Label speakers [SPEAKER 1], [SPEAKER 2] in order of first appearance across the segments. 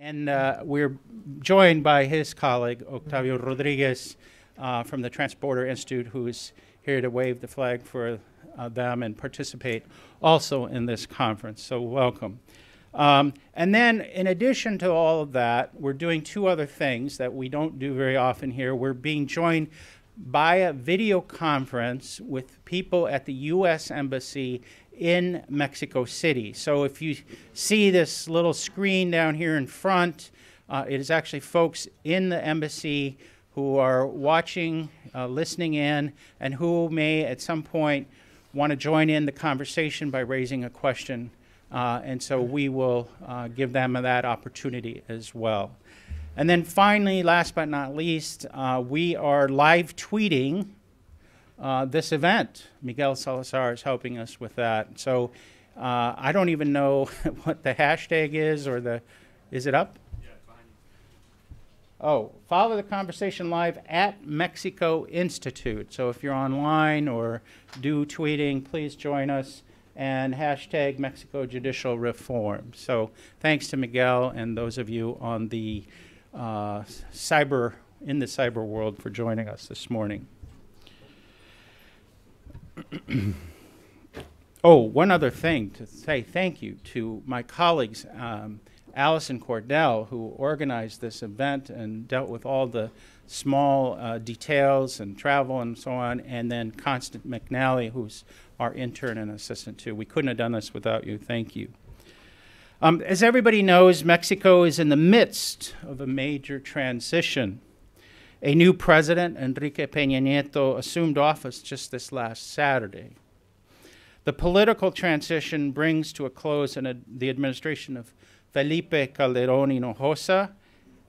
[SPEAKER 1] And we're joined by his colleague, Octavio Rodriguez, from the Transporter Institute, who is here to wave the flag for them and participate also in this conference. So welcome. And then, in addition to all of that, we're doing two other things that we don't do very often here. We're being joined by a video conference with people at the U.S. Embassy in Mexico City. So if you see this little screen down here in front, it is actually folks in the embassy who are watching, listening in, and who may at some point want to join in the conversation by raising a question. And so we will give them that opportunity as well. And then finally, last but not least, we are live tweeting this event. Miguel Salazar is helping us with that. So I don't even know what the hashtag is or is it up?
[SPEAKER 2] Yeah, fine.
[SPEAKER 1] Oh, follow the conversation live at Mexico Institute. So if you're online or do tweeting, please join us. And hashtag Mexico Judicial Reform. So thanks to Miguel and those of you on the cyber world for joining us this morning. Oh, one other thing to say thank you to my colleagues, Allison Cordell, who organized this event and dealt with all the small details and travel and so on, and then Constance McNally, who's our intern and assistant too. We couldn't have done this without you. Thank you. As everybody knows, Mexico is in the midst of a major transition. A new president, Enrique Peña Nieto, assumed office just this last Saturday. The political transition brings to a close the administration of Felipe Calderón Hinojosa,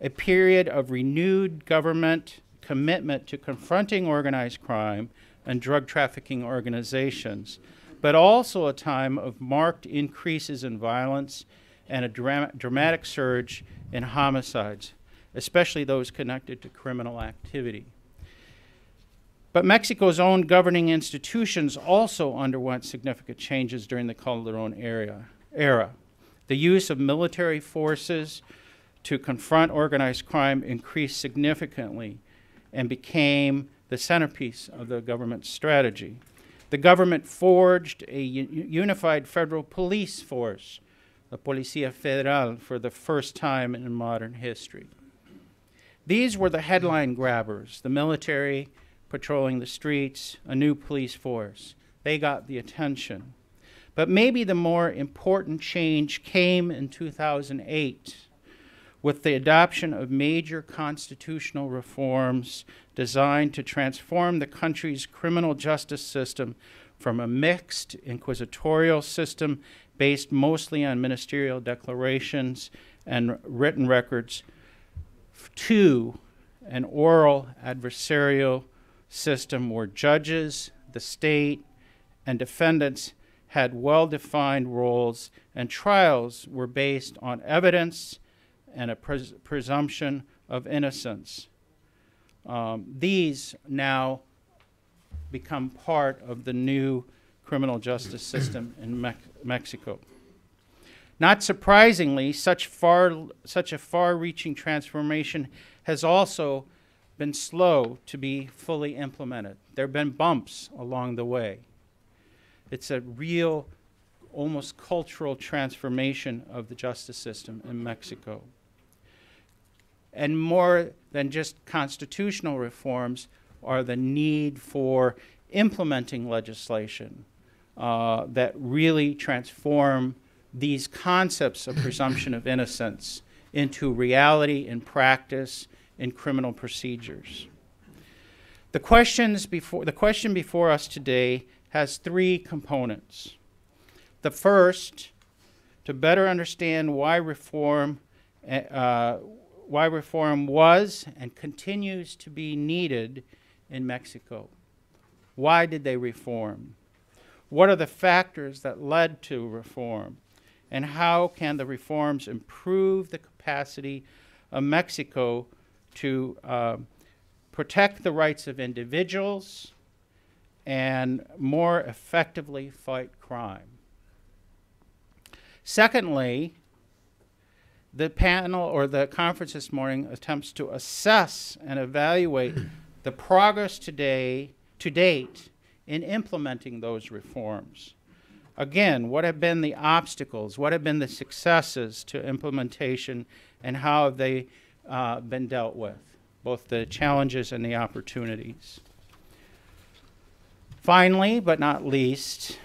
[SPEAKER 1] a period of renewed government commitment to confronting organized crime and drug trafficking organizations, but also a time of marked increases in violence and a dramatic surge in homicides, especially those connected to criminal activity. But Mexico's own governing institutions also underwent significant changes during the Calderón era. The use of military forces to confront organized crime increased significantly and became the centerpiece of the government's strategy. The government forged a unified federal police force, the Policía Federal, for the first time in modern history. These were the headline grabbers, the military patrolling the streets, a new police force. They got the attention. But maybe the more important change came in 2008 with the adoption of major constitutional reforms designed to transform the country's criminal justice system from a mixed inquisitorial system based mostly on ministerial declarations and written records to an oral adversarial system where judges, the state, and defendants had well-defined roles, and trials were based on evidence and a presumption of innocence. These now become part of the new criminal justice system in Mexico. Not surprisingly, such a far-reaching transformation has also been slow to be fully implemented. There have been bumps along the way. It's a real, almost cultural transformation of the justice system in Mexico. And more than just constitutional reforms are the need for implementing legislation that really transform these concepts of presumption of innocence into reality and practice in criminal procedures. The question before us today has three components. The first, to better understand why reform was and continues to be needed in Mexico. Why did they reform? What are the factors that led to reform? And how can the reforms improve the capacity of Mexico to protect the rights of individuals and more effectively fight crime? Secondly, the panel or the conference this morning attempts to assess and evaluate the progress to date in implementing those reforms. Again, what have been the obstacles? What have been the successes to implementation, and how have they been dealt with, both the challenges and the opportunities? Finally, but not least,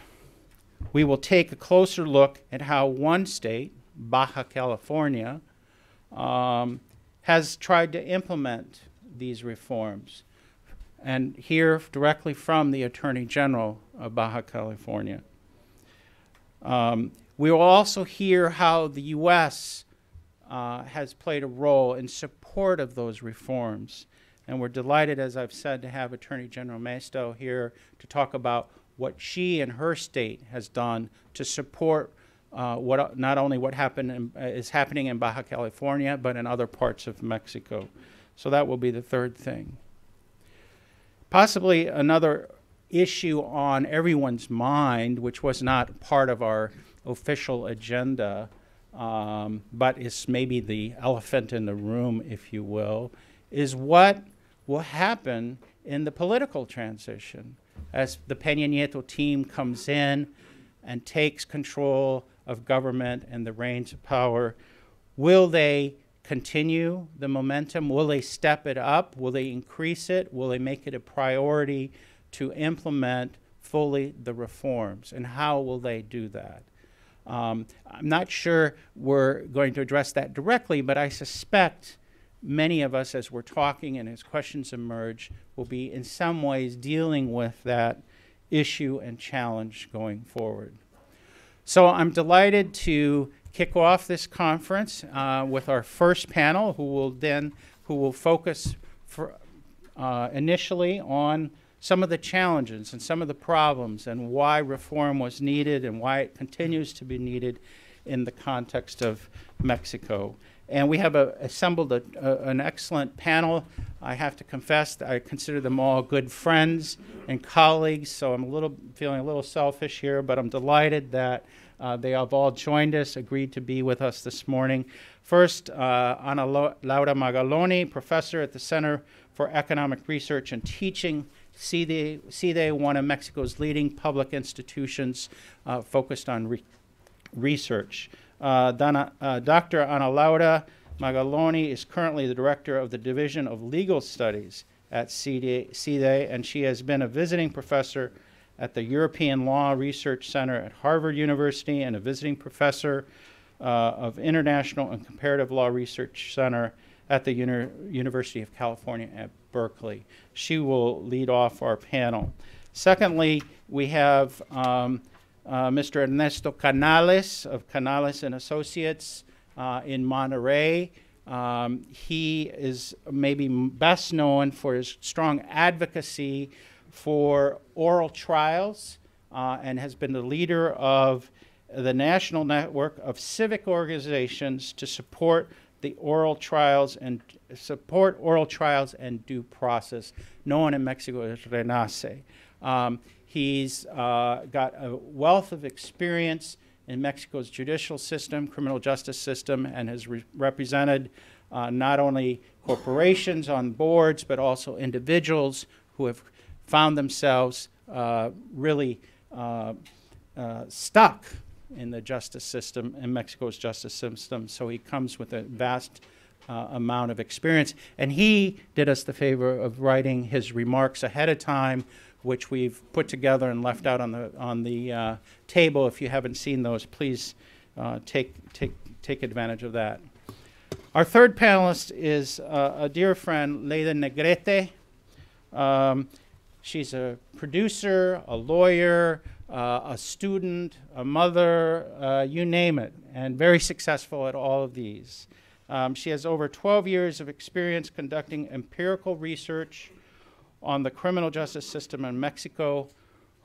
[SPEAKER 1] we will take a closer look at how one state, Baja California, has tried to implement these reforms, and hear directly from the Attorney General of Baja California. We will also hear how the U.S. Has played a role in support of those reforms, and we're delighted, as I've said, to have Attorney General Maesto here to talk about what she and her state has done to support not only what is happening in Baja California, but in other parts of Mexico. So that will be the third thing. Possibly another issue on everyone's mind, which was not part of our official agenda, but is maybe the elephant in the room, if you will, is what will happen in the political transition as the Peña Nieto team comes in and takes control of government and the reins of power. Will they continue the momentum? Will they step it up? Will they increase it? Will they make it a priority to implement fully the reforms? And how will they do that? I'm not sure we're going to address that directly, but I suspect many of us, as we're talking and as questions emerge, will be in some ways dealing with that issue and challenge going forward. So I'm delighted to kick off this conference with our first panel, who will focus initially on some of the challenges and some of the problems and why reform was needed and why it continues to be needed in the context of Mexico. And we have assembled an excellent panel. I have to confess that I consider them all good friends and colleagues, so I'm feeling a little selfish here, but I'm delighted that they have all joined us, agreed to be with us this morning. First, Ana Laura Magaloni, professor at the Center for Economic Research and Teaching, CIDE, one of Mexico's leading public institutions focused on research. Dr. Ana Laura Magaloni is currently the director of the Division of Legal Studies at CIDE, and she has been a visiting professor at the European Law Research Center at Harvard University and a visiting professor of International and Comparative Law Research Center at the University of California at Berkeley. She will lead off our panel. Secondly, we have Mr. Ernesto Canales of Canales and Associates in Monterey. He is maybe best known for his strong advocacy for oral trials and has been the leader of the National Network of Civic Organizations to support the oral trials and due process, known in Mexico as RENACE. He's got a wealth of experience in Mexico's judicial system, criminal justice system, and has represented not only corporations on boards, but also individuals who have found themselves really stuck in the justice system, in Mexico's justice system. So he comes with a vast amount of experience. And he did us the favor of writing his remarks ahead of time, which we've put together and left out on the table. If you haven't seen those, please take advantage of that. Our third panelist is a dear friend, Leyda Negrete. She's a producer, a lawyer, a student, a mother, you name it, and very successful at all of these. She has over 12 years of experience conducting empirical research on the criminal justice system in Mexico.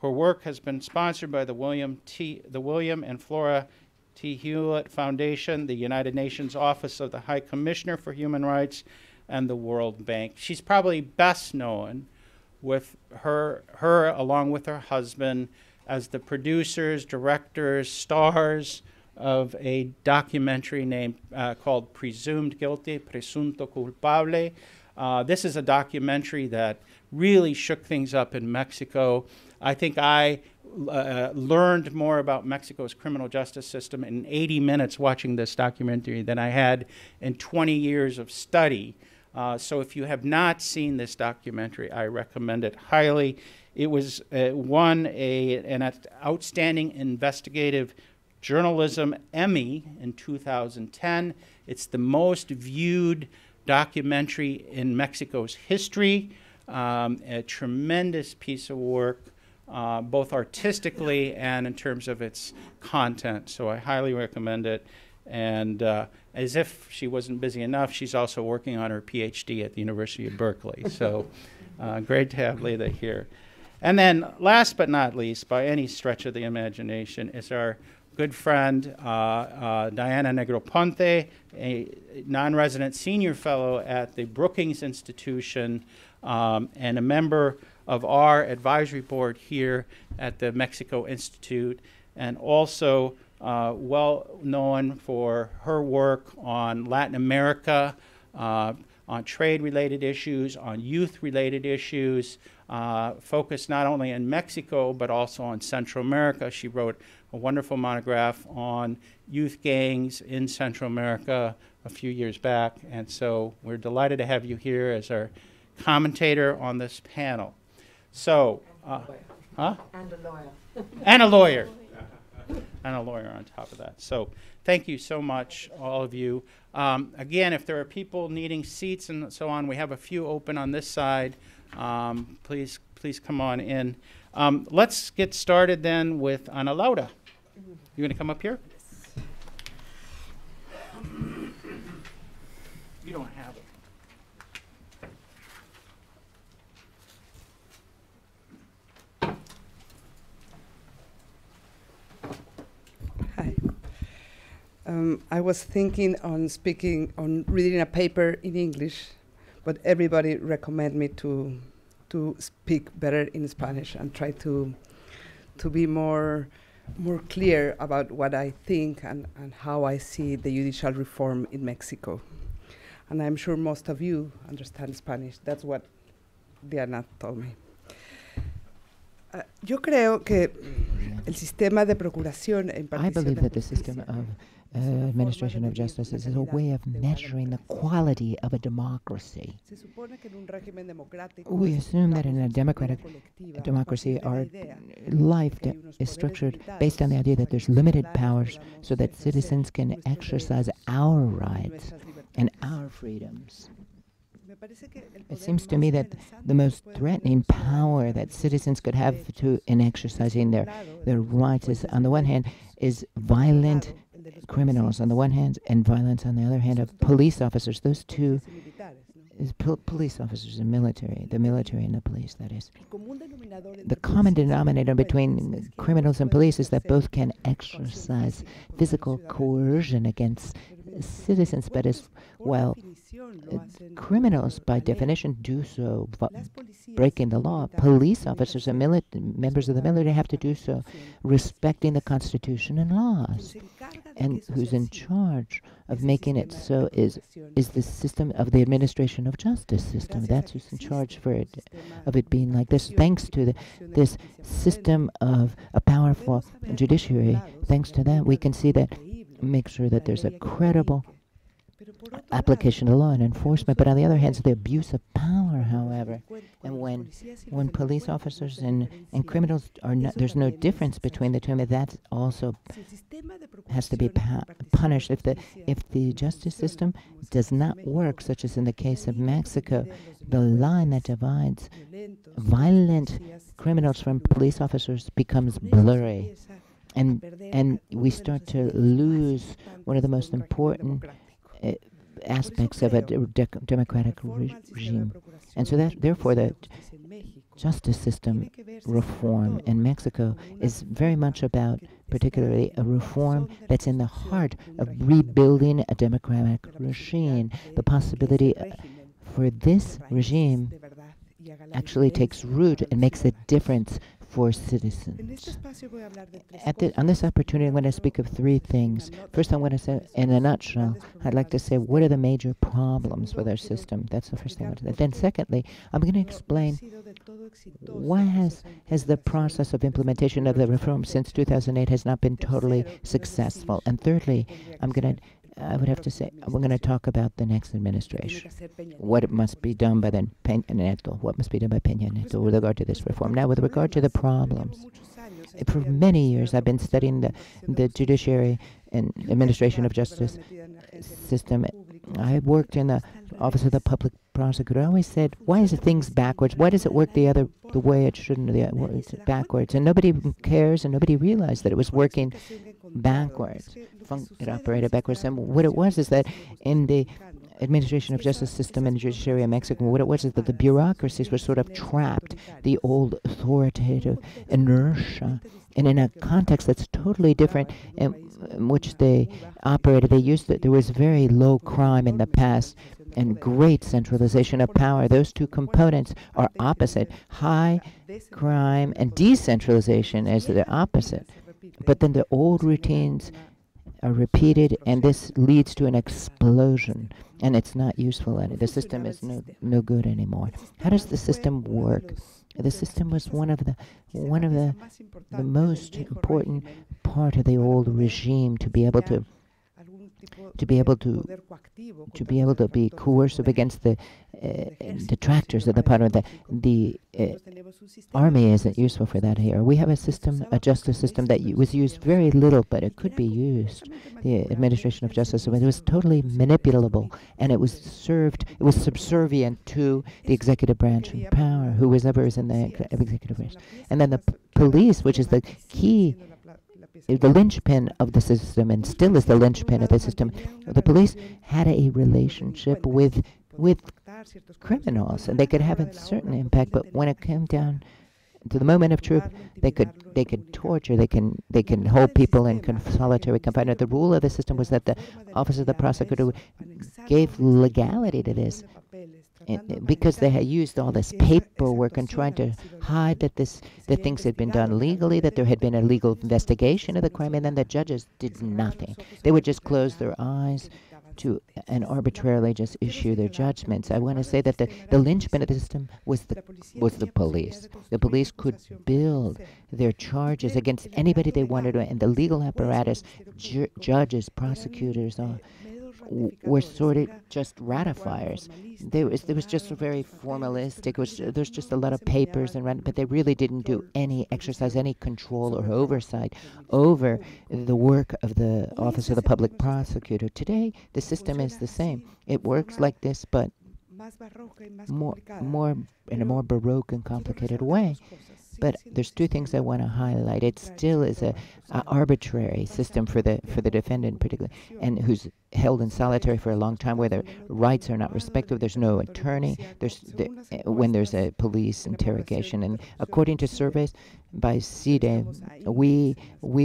[SPEAKER 1] Her work has been sponsored by the William and Flora T. Hewlett Foundation, the United Nations Office of the High Commissioner for Human Rights, and the World Bank. She's probably best known with her along with her husband as the producers, directors, stars of a documentary called Presumed Guilty, Presunto Culpable. This is a documentary that really shook things up in Mexico. I think I learned more about Mexico's criminal justice system in 80 minutes watching this documentary than I had in 20 years of study. So if you have not seen this documentary, I recommend it highly. It was won an Outstanding Investigative Journalism Emmy in 2010. It's the most viewed documentary in Mexico's history. A tremendous piece of work, both artistically and in terms of its content. So I highly recommend it. And as if she wasn't busy enough, she's also working on her PhD at the University of Berkeley. So great to have Leda here. And then last but not least, by any stretch of the imagination, is our good friend Diana Negroponte, a non-resident senior fellow at the Brookings Institution and a member of our advisory board here at the Mexico Institute, and also well known for her work on Latin America, on trade-related issues, on youth-related issues, focused not only in Mexico but also on Central America. She wrote a wonderful monograph on youth gangs in Central America a few years back, and so we're delighted to have you here as our commentator on this panel. So,
[SPEAKER 2] And a lawyer.
[SPEAKER 1] And a lawyer. And a lawyer on top of that. So thank you so much, all of you. Again, if there are people needing seats and so on, we have a few open on this side. Please come on in. Let's get started then with Ana Laura. You going to come up here? You don't have it.
[SPEAKER 2] Hi. I was thinking on reading a paper in English, but everybody recommended me to speak better in Spanish and try to be more clear about what I think and how I see the judicial reform in Mexico. And I'm sure most of you understand Spanish. That's what Diana told me. Yo creo que el sistema de procuración e
[SPEAKER 3] I
[SPEAKER 2] impartición
[SPEAKER 3] believe
[SPEAKER 2] de
[SPEAKER 3] that the system of administration of justice is a way of measuring the quality of a democracy.
[SPEAKER 2] Se supone que en un régimen democrático
[SPEAKER 3] We assume that in a
[SPEAKER 2] la
[SPEAKER 3] democratic
[SPEAKER 2] vida colectiva,
[SPEAKER 3] democracy,
[SPEAKER 2] parte de la
[SPEAKER 3] our
[SPEAKER 2] idea
[SPEAKER 3] life
[SPEAKER 2] que hay unos
[SPEAKER 3] is
[SPEAKER 2] poderes
[SPEAKER 3] structured
[SPEAKER 2] limitados
[SPEAKER 3] based on the idea that there's limited
[SPEAKER 2] para que
[SPEAKER 3] powers
[SPEAKER 2] podamos
[SPEAKER 3] so that
[SPEAKER 2] ejercer
[SPEAKER 3] citizens can
[SPEAKER 2] nuestros
[SPEAKER 3] exercise
[SPEAKER 2] derechos
[SPEAKER 3] our
[SPEAKER 2] y
[SPEAKER 3] rights
[SPEAKER 2] nuestras
[SPEAKER 3] and
[SPEAKER 2] libertades.
[SPEAKER 3] our freedoms.
[SPEAKER 2] Me parece que el
[SPEAKER 3] It
[SPEAKER 2] poder
[SPEAKER 3] seems to
[SPEAKER 2] más
[SPEAKER 3] me that
[SPEAKER 2] amenazante
[SPEAKER 3] the most
[SPEAKER 2] que puede
[SPEAKER 3] threatening
[SPEAKER 2] tener un ciudadano
[SPEAKER 3] power that citizens could have in exercising their rights is, on the one hand, is violent
[SPEAKER 2] el de los
[SPEAKER 3] criminals on the one hand and violence on the other hand of police officers. Those two
[SPEAKER 2] policías y militares, ¿no?
[SPEAKER 3] is police officers and military, the military and the police, that is.
[SPEAKER 2] El común denominador
[SPEAKER 3] The
[SPEAKER 2] entre
[SPEAKER 3] common
[SPEAKER 2] policías y
[SPEAKER 3] denominator
[SPEAKER 2] delincuentes
[SPEAKER 3] between
[SPEAKER 2] es que
[SPEAKER 3] criminals and
[SPEAKER 2] pueden
[SPEAKER 3] police is that
[SPEAKER 2] ejercer
[SPEAKER 3] both can
[SPEAKER 2] coerción
[SPEAKER 3] exercise
[SPEAKER 2] física contra los
[SPEAKER 3] physical
[SPEAKER 2] ciudadanos.
[SPEAKER 3] coercion against
[SPEAKER 2] Pero
[SPEAKER 3] citizens, but as
[SPEAKER 2] por
[SPEAKER 3] well,
[SPEAKER 2] definición lo hacen
[SPEAKER 3] criminals by
[SPEAKER 2] por la ley.
[SPEAKER 3] definition do so
[SPEAKER 2] Las policías
[SPEAKER 3] breaking the
[SPEAKER 2] y
[SPEAKER 3] law.
[SPEAKER 2] militares
[SPEAKER 3] Police
[SPEAKER 2] deben
[SPEAKER 3] officers and
[SPEAKER 2] hacerlo
[SPEAKER 3] members of the military have to do so, respecting the Constitution and
[SPEAKER 2] Quien
[SPEAKER 3] laws.
[SPEAKER 2] se encarga de
[SPEAKER 3] And
[SPEAKER 2] que eso
[SPEAKER 3] who's
[SPEAKER 2] sea
[SPEAKER 3] in
[SPEAKER 2] así
[SPEAKER 3] charge of
[SPEAKER 2] es el
[SPEAKER 3] making it
[SPEAKER 2] sistema
[SPEAKER 3] so
[SPEAKER 2] de
[SPEAKER 3] is
[SPEAKER 2] procuración.
[SPEAKER 3] the system of the administration of justice system.
[SPEAKER 2] Gracias a
[SPEAKER 3] That's
[SPEAKER 2] que
[SPEAKER 3] who's in
[SPEAKER 2] existe
[SPEAKER 3] charge for
[SPEAKER 2] un
[SPEAKER 3] it,
[SPEAKER 2] sistema
[SPEAKER 3] of it being like this.
[SPEAKER 2] de
[SPEAKER 3] Thanks to
[SPEAKER 2] procuración y
[SPEAKER 3] this
[SPEAKER 2] justicia
[SPEAKER 3] system of a powerful
[SPEAKER 2] podemos saber
[SPEAKER 3] judiciary,
[SPEAKER 2] por un lado,
[SPEAKER 3] thanks
[SPEAKER 2] si
[SPEAKER 3] to
[SPEAKER 2] la
[SPEAKER 3] that, we
[SPEAKER 2] ley
[SPEAKER 3] can see that,
[SPEAKER 2] creíble,
[SPEAKER 3] make sure that
[SPEAKER 2] la
[SPEAKER 3] there's a
[SPEAKER 2] ley que
[SPEAKER 3] credible
[SPEAKER 2] aplique. Pero por otro
[SPEAKER 3] application of the law and enforcement. But on the other hand, the abuse of power, however, and when police officers and criminals are not, there's no difference between the two, but that also has to be punished. If the justice system does not work, such as in the case of Mexico, the line that divides violent criminals from police officers becomes blurry, and we start to lose one of the most important aspects of a democratic regime. And so that, therefore, the justice system reform in Mexico is very much about, particularly, a reform that's in the heart of rebuilding a democratic regime. The possibility for this regime actually takes root and makes a difference for citizens. On this opportunity, I'm going to speak of three things. First, I'm going to say, in a nutshell, I'd like to say what are the major problems with our system. That's the first thing I want to say. Then secondly, I'm going to explain why has the process of implementation of the reform since 2008 has not been totally successful. And thirdly, I would have to say, we're going to talk about the next administration, what it must be done by the Peña Nieto, what must be done by Peña Nieto with regard to this reform. Now, with regard to the problems, for many years I've been studying the judiciary and administration of justice system. I worked in the office of the public prosecutor. I always said, why is it things backwards? Why does it work the way it shouldn't? It's backwards, and nobody cares, and nobody realized that it was working backwards. It operated backwards. And what it was is that in the administration of justice system in the judiciary in Mexico, what it was is that the bureaucracies were sort of trapped, the old authoritative inertia, and in a context that's totally different in which they operated. There was very low crime in the past and great centralization of power. Those two components are opposite. High crime and decentralization is the opposite. But then the old routines are repeated, and this leads to an explosion, and it's not useful. The system is no good anymore. How does the system work? The system was one of the most important part of the old regime to be able to be coercive against the detractors of the power. The army isn't useful for that here. We have a justice system that was used very little, but it could be used. The administration of justice, it was totally manipulable, and it was subservient to the executive branch of power, whoever is in the executive branch. And then the police, which is the key, the linchpin of the system, and still is the linchpin of the system. The police had a relationship with criminals, and they could have a certain impact. But when it came down to the moment of truth, they could torture. They can hold people in solitary confinement. The rule of the system was that the office of the prosecutor gave legality to this. Because they had used all this paperwork and trying to hide that things had been done legally, that there had been a legal investigation of the crime, and then the judges did nothing. They would just close their eyes to and arbitrarily just issue their judgments. I want to say that the linchpin of the system was the police. The police could build their charges against anybody they wanted to, and the legal apparatus, judges, prosecutors, were sort of just ratifiers. There was just a very formalistic. There's just a lot of papers but they really didn't exercise any control or oversight over the work of the office of the public prosecutor. Today, the system is the same. It works like this, but more in a more baroque and complicated way. But there's two things I want to highlight. It still is a arbitrary system for the defendant, particularly, and who's held in solitary for a long time, where their rights are not respected. There's no attorney. When there's a police interrogation, and according to surveys by CIDE, we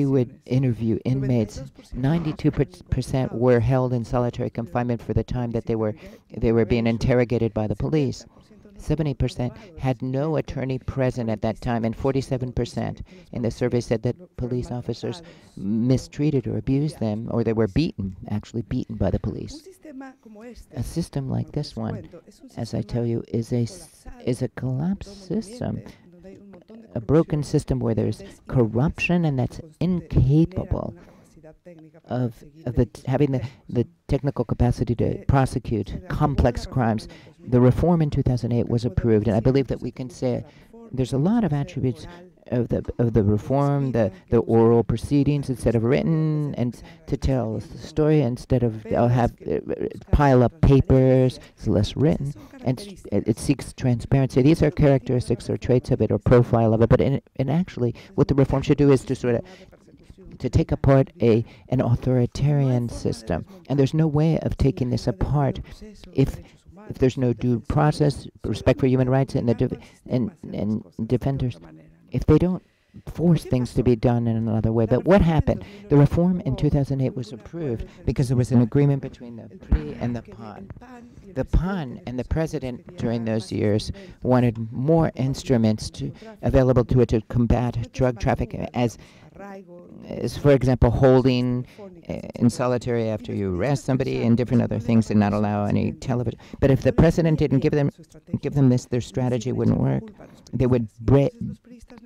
[SPEAKER 3] would interview inmates. 92% were held in solitary confinement for the time that they were being interrogated by the police. 70% had no attorney present at that time, and 47% in the survey said that police officers mistreated or abused them, or they were actually beaten by the police. A system like this one, as I tell you, is a collapsed system, a broken system where there's corruption, and that's incapable of having the technical capacity to prosecute complex crimes. The reform in 2008 was approved, and I believe that we can say there's a lot of attributes of the reform, the oral proceedings instead of written, and to tell the story instead of pile up papers. It's less written, and it seeks transparency. These are characteristics or traits of it or profile of it. But in actually, what the reform should do is to sort of to take apart an authoritarian system, and there's no way of taking this apart if there's no due process, respect for human rights, and defenders, if they don't force things to be done in another way. But what happened? The reform in 2008 was approved because there was an agreement between the PRI and the PAN. The PAN and the president during those years wanted more instruments available to it to combat drug trafficking, as for example, holding in solitary after you arrest somebody and different other things, and not allow any television. But if the president didn't give them this, their strategy wouldn't work. They would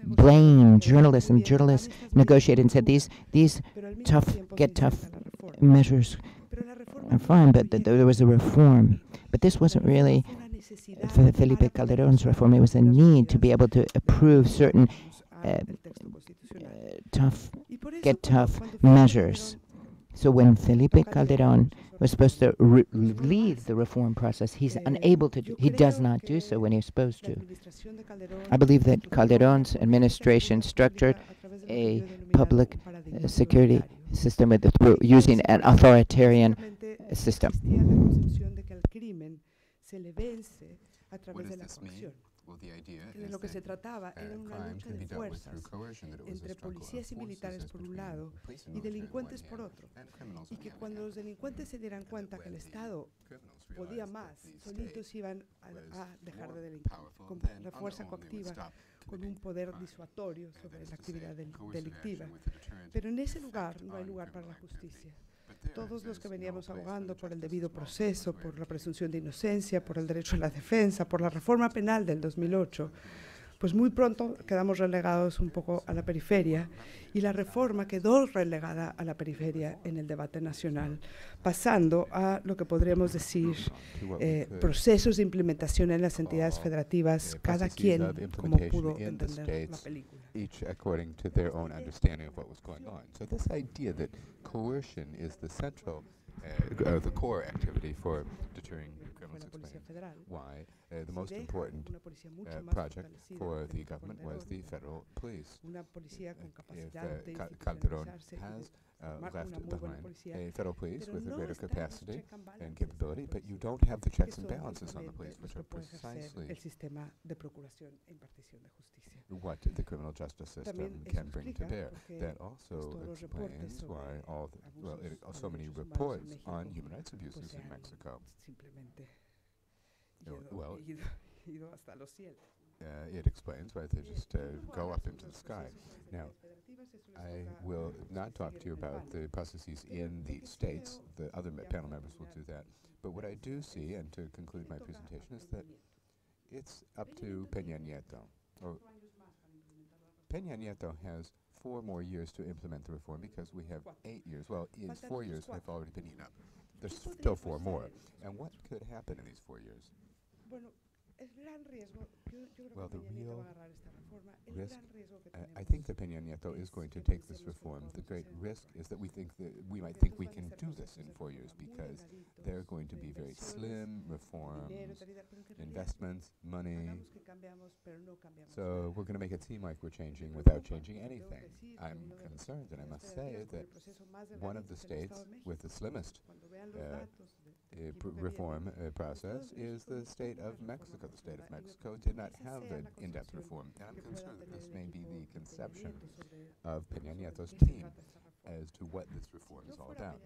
[SPEAKER 3] blame journalists, and journalists negotiated and said these tough measures are fine, but there was a reform. But this wasn't really Felipe Calderón's reform. It was a need to be able to approve certain tough measures. So when Felipe Calderón was supposed to lead the reform process, he's unable to he does not do so when he's supposed to. I believe that Calderón's administration structured a public security system using an authoritarian system.
[SPEAKER 4] What does this mean? Well, the idea is that crime can be dealt with through coercion, that it was a struggle of forces between police and military on one hand, and criminals on the other hand. And that when the criminals realized that the state was more powerful, then on their own they would stop committing crime. That is to say, coercive action with a deterrent effect on criminal activity.
[SPEAKER 2] Todos los que veníamos abogando por el debido proceso, por la presunción de inocencia, por el derecho a la defensa, por la reforma penal del 2008, pues muy pronto quedamos relegados un poco a la periferia, y la reforma quedó relegada a la periferia en el debate nacional, pasando a lo que podríamos decir procesos de implementación en las entidades federativas, cada quien como pudo entender la película.
[SPEAKER 4] Each according to their own understanding of what was going on. So this idea that coercion is the central, the core activity for deterring criminals explains why the most important project for the government was the federal police. If Calderón has left behind a federal police with a greater capacity and capability, but you don't have the checks and balances on the police, which are precisely what the criminal justice system can bring to bear. That also explains why so many reports on human rights abuses in Mexico. Well, it explains why they just go up into the sky. Now, I will not talk to you about the processes in the states. The other panel members will do that. But what I do see, and to conclude my presentation, is that it's up to Peña Nieto. Peña Nieto has 4 more years to implement the reform because we have 8 years. Well, 4 years have already been eaten up. There's still 4 more. And what could happen in these 4 years? Well, the real risk, I think that Peña Nieto is going to take this reform. The great risk is that we might think we can do this in 4 years because they're going to be very slim reforms, investments, money. So we're going to make it seem like we're changing without changing anything. I'm concerned, and I must say that one of the states with the slimmest reform process is the state of Mexico. The state of Mexico did not have an in-depth reform. And I'm concerned that this may be the conception of Peña Nieto's team as to what this reform is all about.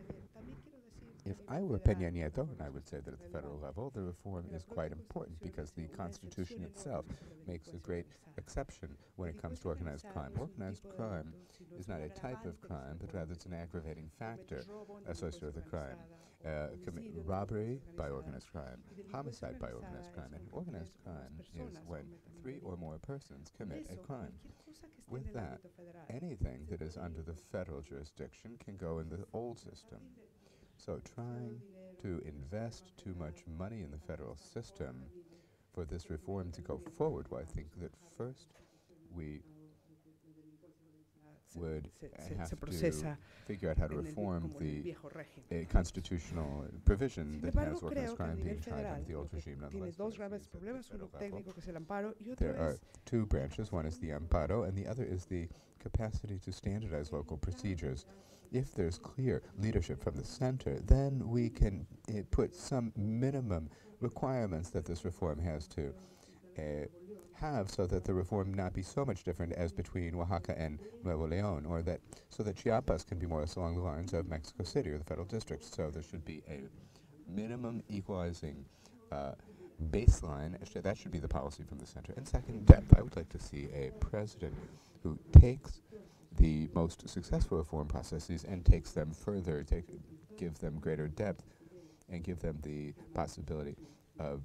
[SPEAKER 4] If I were Peña Nieto, and I would say that at the federal level, the reform is quite important because the Constitution itself makes a great exception when it comes to organized crime. Organized crime is not a type of crime, but rather it's an aggravating factor associated with the crime. Robbery by organized crime, homicide by organized crime, and organized crime is when 3 or more persons commit a crime. With that, anything that is under the federal jurisdiction can go in the old system. So trying to invest too much money in the federal system for this reform to go forward, well, I think that first we would have to figure out how to reform the constitutional provision that has organized crime being tried under the old regime. There are 2 branches. One is the amparo, and the other is the capacity to standardize local procedures. If there's clear leadership from the center, then we can put some minimum requirements that this reform has to have so that the reform not be so much different as between Oaxaca and Nuevo Leon, or that so that Chiapas can be more or less along the lines of Mexico City or the federal district. So there should be a minimum equalizing baseline. That should be the policy from the center. And second, depth. I would like to see a president who takes the most successful reform processes and takes them further, give them greater depth, and give them the possibility of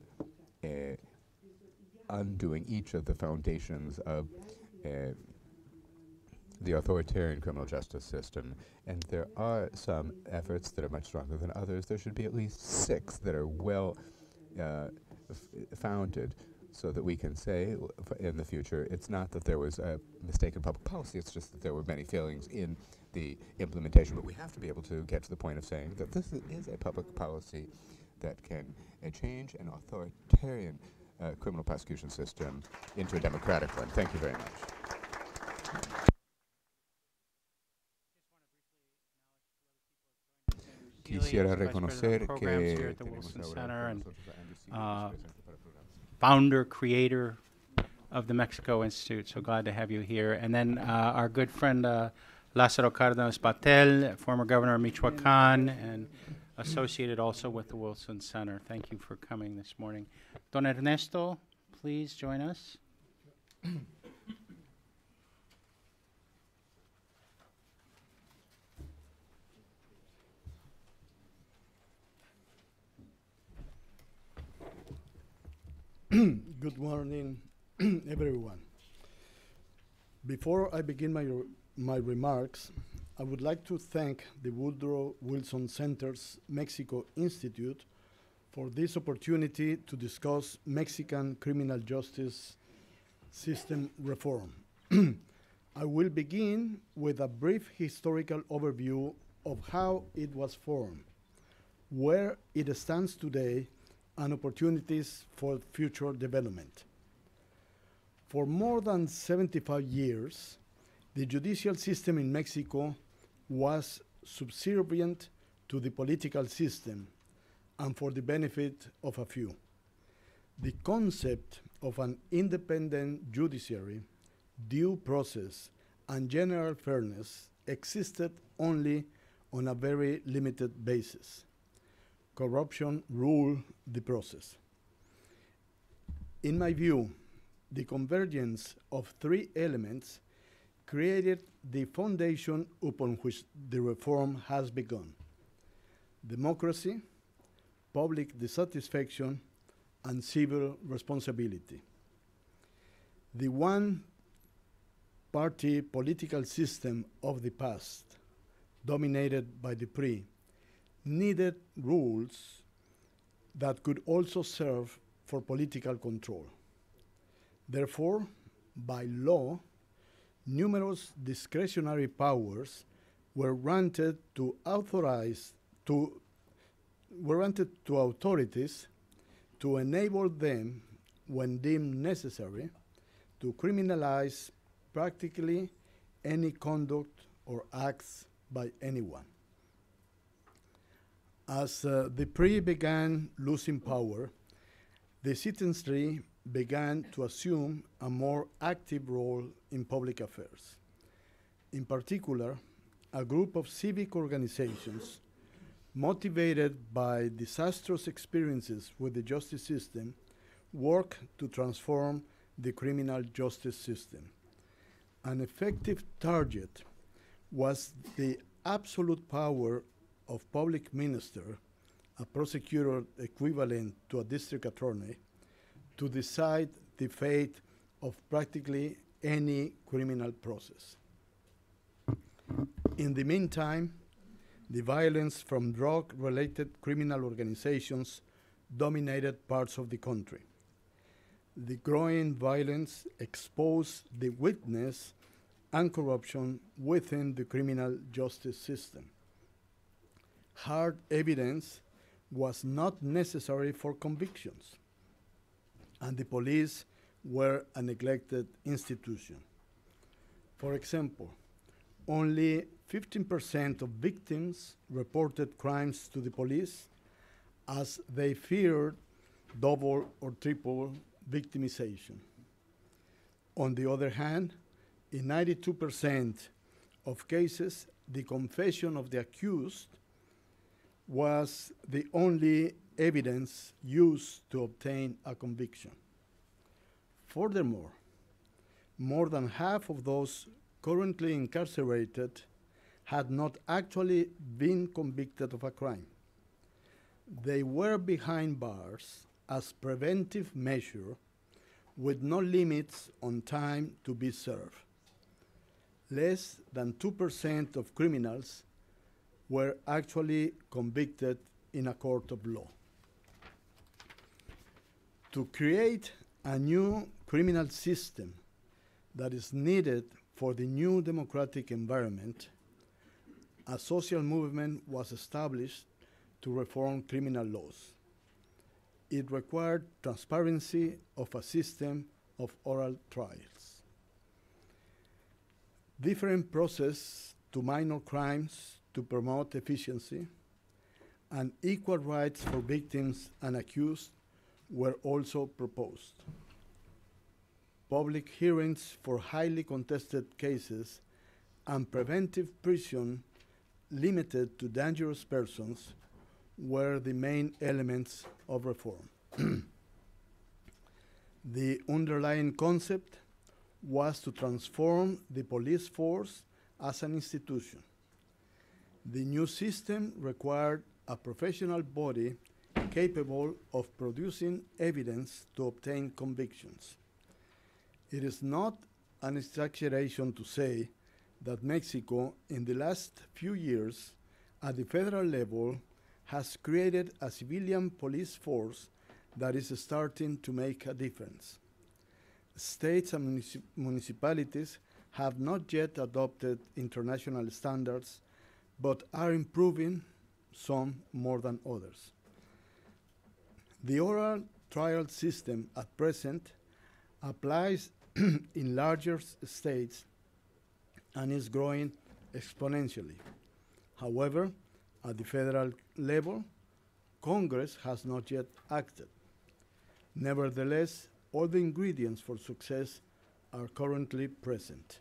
[SPEAKER 4] undoing each of the foundations of the authoritarian criminal justice system. And there are some efforts that are much stronger than others. There should be at least 6 that are well founded, so that we can say in the future, it's not that there was a mistake in public policy, it's just that there were many failings in the implementation. But we have to be able to get to the point of saying that this is a public policy that can change an authoritarian criminal prosecution system into a democratic one. Thank you very much. Quisiera reconocer
[SPEAKER 1] programs here at the
[SPEAKER 4] que
[SPEAKER 1] Wilson
[SPEAKER 4] tenemos ahora
[SPEAKER 1] Center
[SPEAKER 4] con
[SPEAKER 1] and
[SPEAKER 4] nosotros a Andy Seaman, vicepresidente para el programa.
[SPEAKER 1] founder, creator of the Mexico Institute. So glad to have you here. And then our good friend Lázaro Cárdenas Batel, former governor of Michoacán, and associated also with the Wilson Center. Thank you for coming this morning. Don Ernesto, please join us.
[SPEAKER 5] Good morning, everyone. Before I begin my remarks, I would like to thank the Woodrow Wilson Center's Mexico Institute for this opportunity to discuss Mexican criminal justice system reform. I will begin with a brief historical overview of how it was formed, where it stands today, and opportunities for future development. For more than 75 years, the judicial system in Mexico was subservient to the political system and for the benefit of a few. The concept of an independent judiciary, due process, and general fairness existed only on a very limited basis. Corruption ruled the process. In my view, the convergence of 3 elements created the foundation upon which the reform has begun: democracy, public dissatisfaction, and civil responsibility. The one-party political system of the past, dominated by the PRI, needed rules that could also serve for political control. Therefore, by law, numerous discretionary powers were granted to authorities to enable them, when deemed necessary, to criminalize practically any conduct or acts by anyone. As the PRI began losing power, the citizenry began to assume a more active role in public affairs. In particular, a group of civic organizations, motivated by disastrous experiences with the justice system, worked to transform the criminal justice system. An effective target was the absolute power of public minister, a prosecutor equivalent to a district attorney, to decide the fate of practically any criminal process. In the meantime, the violence from drug-related criminal organizations dominated parts of the country. The growing violence exposed the weakness and corruption within the criminal justice system. Hard evidence was not necessary for convictions, and the police were a neglected institution. For example, only 15% of victims reported crimes to the police, as they feared double or triple victimization. On the other hand, in 92% of cases, the confession of the accused was the only evidence used to obtain a conviction. Furthermore, more than half of those currently incarcerated had not actually been convicted of a crime. They were behind bars as preventive measure with no limits on time to be served. Less than 2% of criminals were actually convicted in a court of law. To create a new criminal system that is needed for the new democratic environment, a social movement was established to reform criminal laws. It required transparency of a system of oral trials. Different process to minor crimes to promote efficiency, and equal rights for victims and accused were also proposed. Public hearings for highly contested cases and preventive prison limited to dangerous persons were the main elements of reform. The underlying concept was to transform the police force as an institution. The new system required a professional body capable of producing evidence to obtain convictions. It is not an exaggeration to say that Mexico, in the last few years, at the federal level, has created a civilian police force that is starting to make a difference. States and municipalities have not yet adopted international standards, but are improving, some more than others. The oral trial system at present applies in larger states and is growing exponentially. However, at the federal level, Congress has not yet acted. Nevertheless, all the ingredients for success are currently present.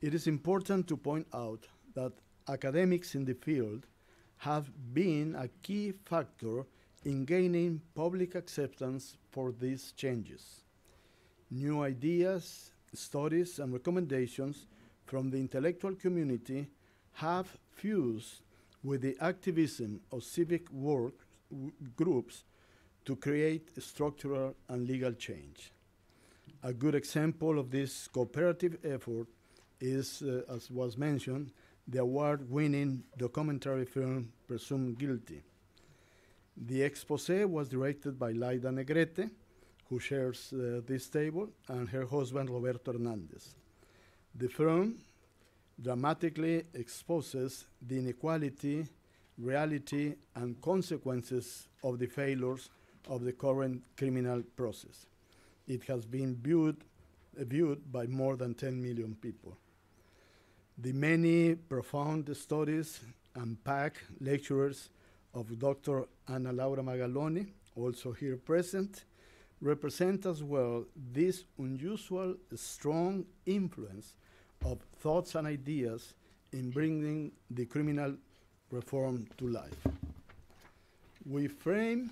[SPEAKER 5] It is important to point out that academics in the field have been a key factor in gaining public acceptance for these changes. New ideas, studies, and recommendations from the intellectual community have fused with the activism of civic work groups to create structural and legal change. A good example of this cooperative effort is, as was mentioned, the award-winning documentary film Presumed Guilty. The expose was directed by Laida Negrete, who shares this table, and her husband Roberto Hernandez. The film dramatically exposes the inequality, reality, and consequences of the failures of the current criminal process. It has been viewed by more than 10 million people. The many profound studies and PAC lecturers of Dr. Ana Laura Magaloni, also here present, represent as well this unusual, strong influence of thoughts and ideas in bringing the criminal reform to life. We frame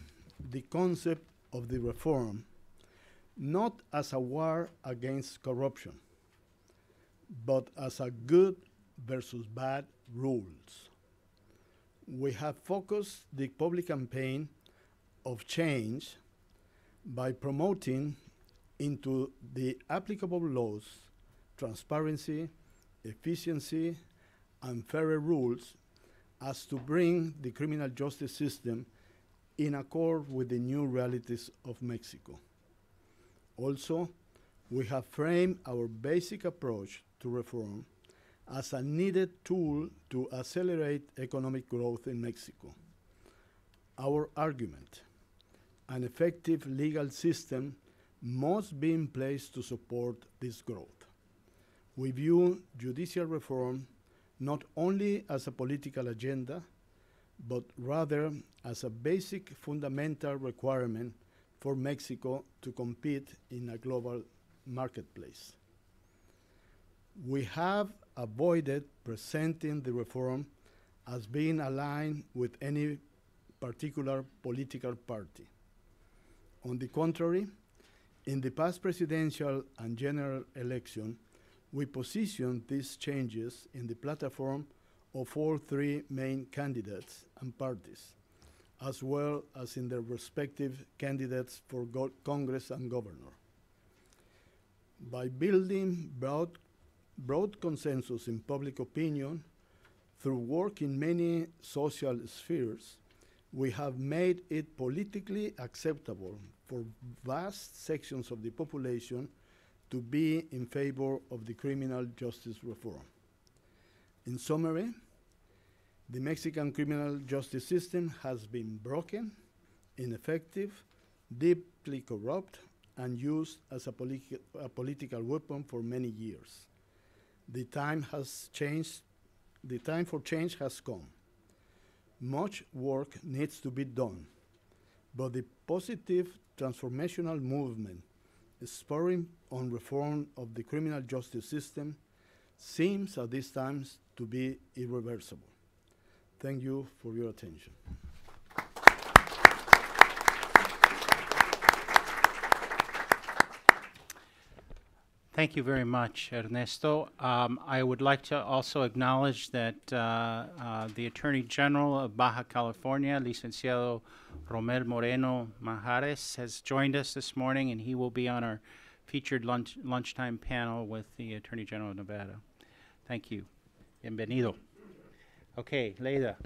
[SPEAKER 5] the concept of the reform not as a war against corruption, but as a good versus bad rules. We have focused the public campaign of change by promoting into the applicable laws transparency, efficiency, and fairer rules as to bring the criminal justice system in accord with the new realities of Mexico. Also, we have framed our basic approach to reform as a needed tool to accelerate economic growth in Mexico. Our argument: an effective legal system must be in place to support this growth. We view judicial reform not only as a political agenda, but rather as a basic fundamental requirement for Mexico to compete in a global marketplace. We have avoided presenting the reform as being aligned with any particular political party. On the contrary, in the past presidential and general election, we positioned these changes in the platform of all three main candidates and parties, as well as in their respective candidates for Congress and governor. By building broad consensus in public opinion through work in many social spheres, we have made it politically acceptable for vast sections of the population to be in favor of the criminal justice reform. In summary, the Mexican criminal justice system has been broken, ineffective, deeply corrupt, and used as a political weapon for many years. The time for change has come. Much work needs to be done, but the positive transformational movement spurring on reform of the criminal justice system seems at these times to be irreversible. Thank you for your attention.
[SPEAKER 1] Thank you very much, Ernesto. I would like to also acknowledge that the Attorney General of Baja California, Licenciado Romel Moreno Majares, has joined us this morning, and he will be on our featured lunchtime panel with the Attorney General of Nevada. Thank you. Bienvenido. Okay, Leida.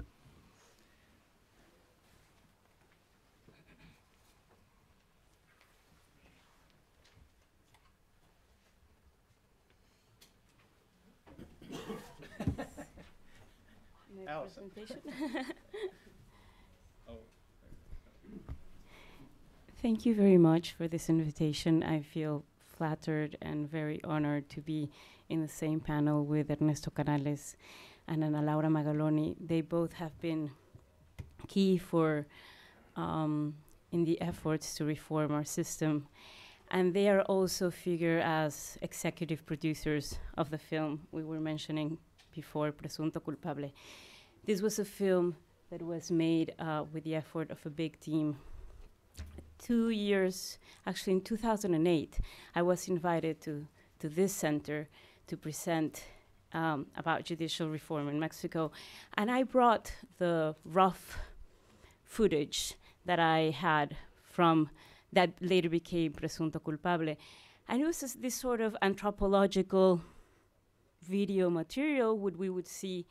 [SPEAKER 6] Presentation. Thank you very much for this invitation. I feel flattered and very honored to be in the same panel with Ernesto Canales and Ana Laura Magaloni. They both have been key for in the efforts to reform our system. And they are also figure as executive producers of the film we were mentioning before, Presunto Culpable. This was a film that was made with the effort of a big team. 2 years, actually in 2008, I was invited to this center to present about judicial reform in Mexico. And I brought the rough footage that I had from that later became Presunto Culpable. And it was this sort of anthropological video material where we would see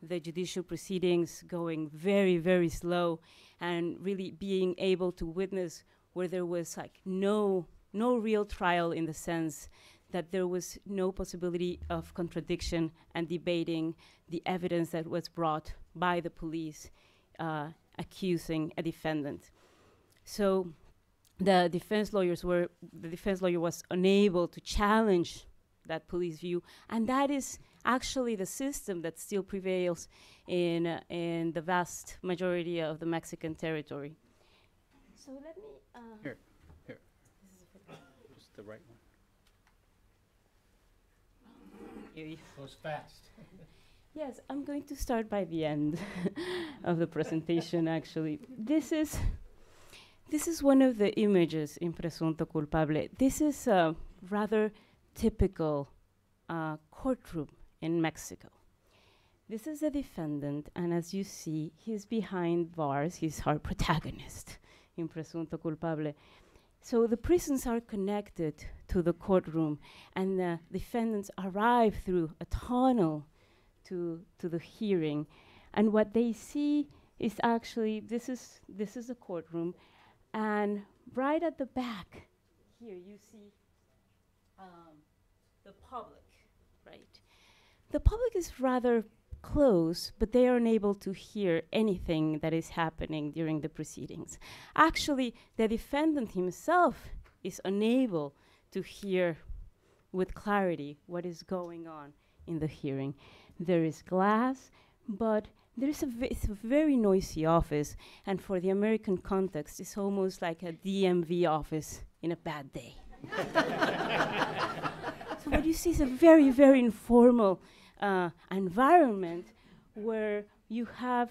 [SPEAKER 6] the judicial proceedings going very, very slow and really being able to witness where there was like no real trial, in the sense that there was no possibility of contradiction and debating the evidence that was brought by the police accusing a defendant. So the defense lawyer was unable to challenge that police view, and that is actually the system that still prevails in the vast majority of the Mexican territory. So let me
[SPEAKER 1] Here. Just the right one. Goes fast.
[SPEAKER 6] Yes, I'm going to start by the end of the presentation. Actually, this is one of the images in Presunto Culpable. This is a rather typical courtroom in Mexico. This is a defendant, and as you see, he's behind bars. He's our protagonist in Presunto Culpable. So the prisons are connected to the courtroom, and the defendants arrive through a tunnel to the hearing. And what they see is actually, this is the courtroom, and right at the back here you see the public, right? The public is rather close, but they are unable to hear anything that is happening during the proceedings. Actually, the defendant himself is unable to hear with clarity what is going on in the hearing. There is glass, but it's a very noisy office, and for the American context, it's almost like a DMV office in a bad day. So what you see is a very, very informal environment where you have,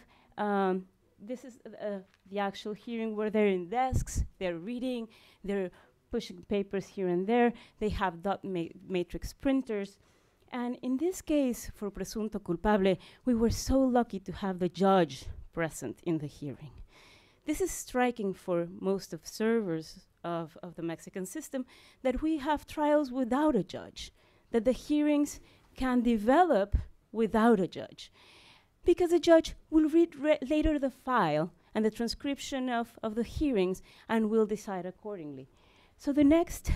[SPEAKER 6] this is the actual hearing where they're in desks, they're reading, they're pushing papers here and there, they have dot matrix printers. And in this case, for presunto culpable, we were so lucky to have the judge present in the hearing. This is striking for most observers of the Mexican system, that we have trials without a judge, that the hearings can develop without a judge. Because a judge will read later the file and the transcription of the hearings and will decide accordingly. So the next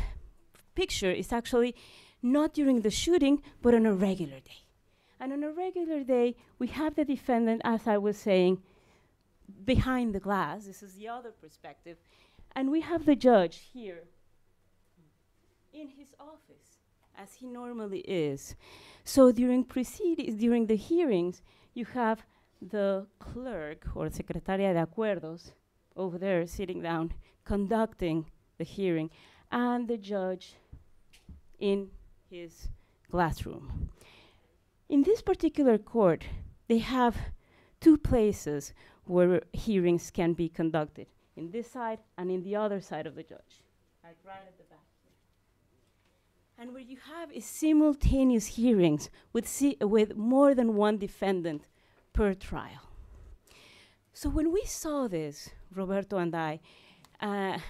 [SPEAKER 6] picture is actually not during the shooting, but on a regular day. And on a regular day, we have the defendant, as I was saying, behind the glass. This is the other perspective. And we have the judge here in his office, as he normally is. So during the hearings, you have the clerk or secretaria de acuerdos over there sitting down, conducting the hearing, and the judge in his classroom. In this particular court, they have two places where hearings can be conducted, in this side and in the other side of the judge, like right at the back here. And what you have is simultaneous hearings with more than one defendant per trial. So when we saw this, Roberto and I, and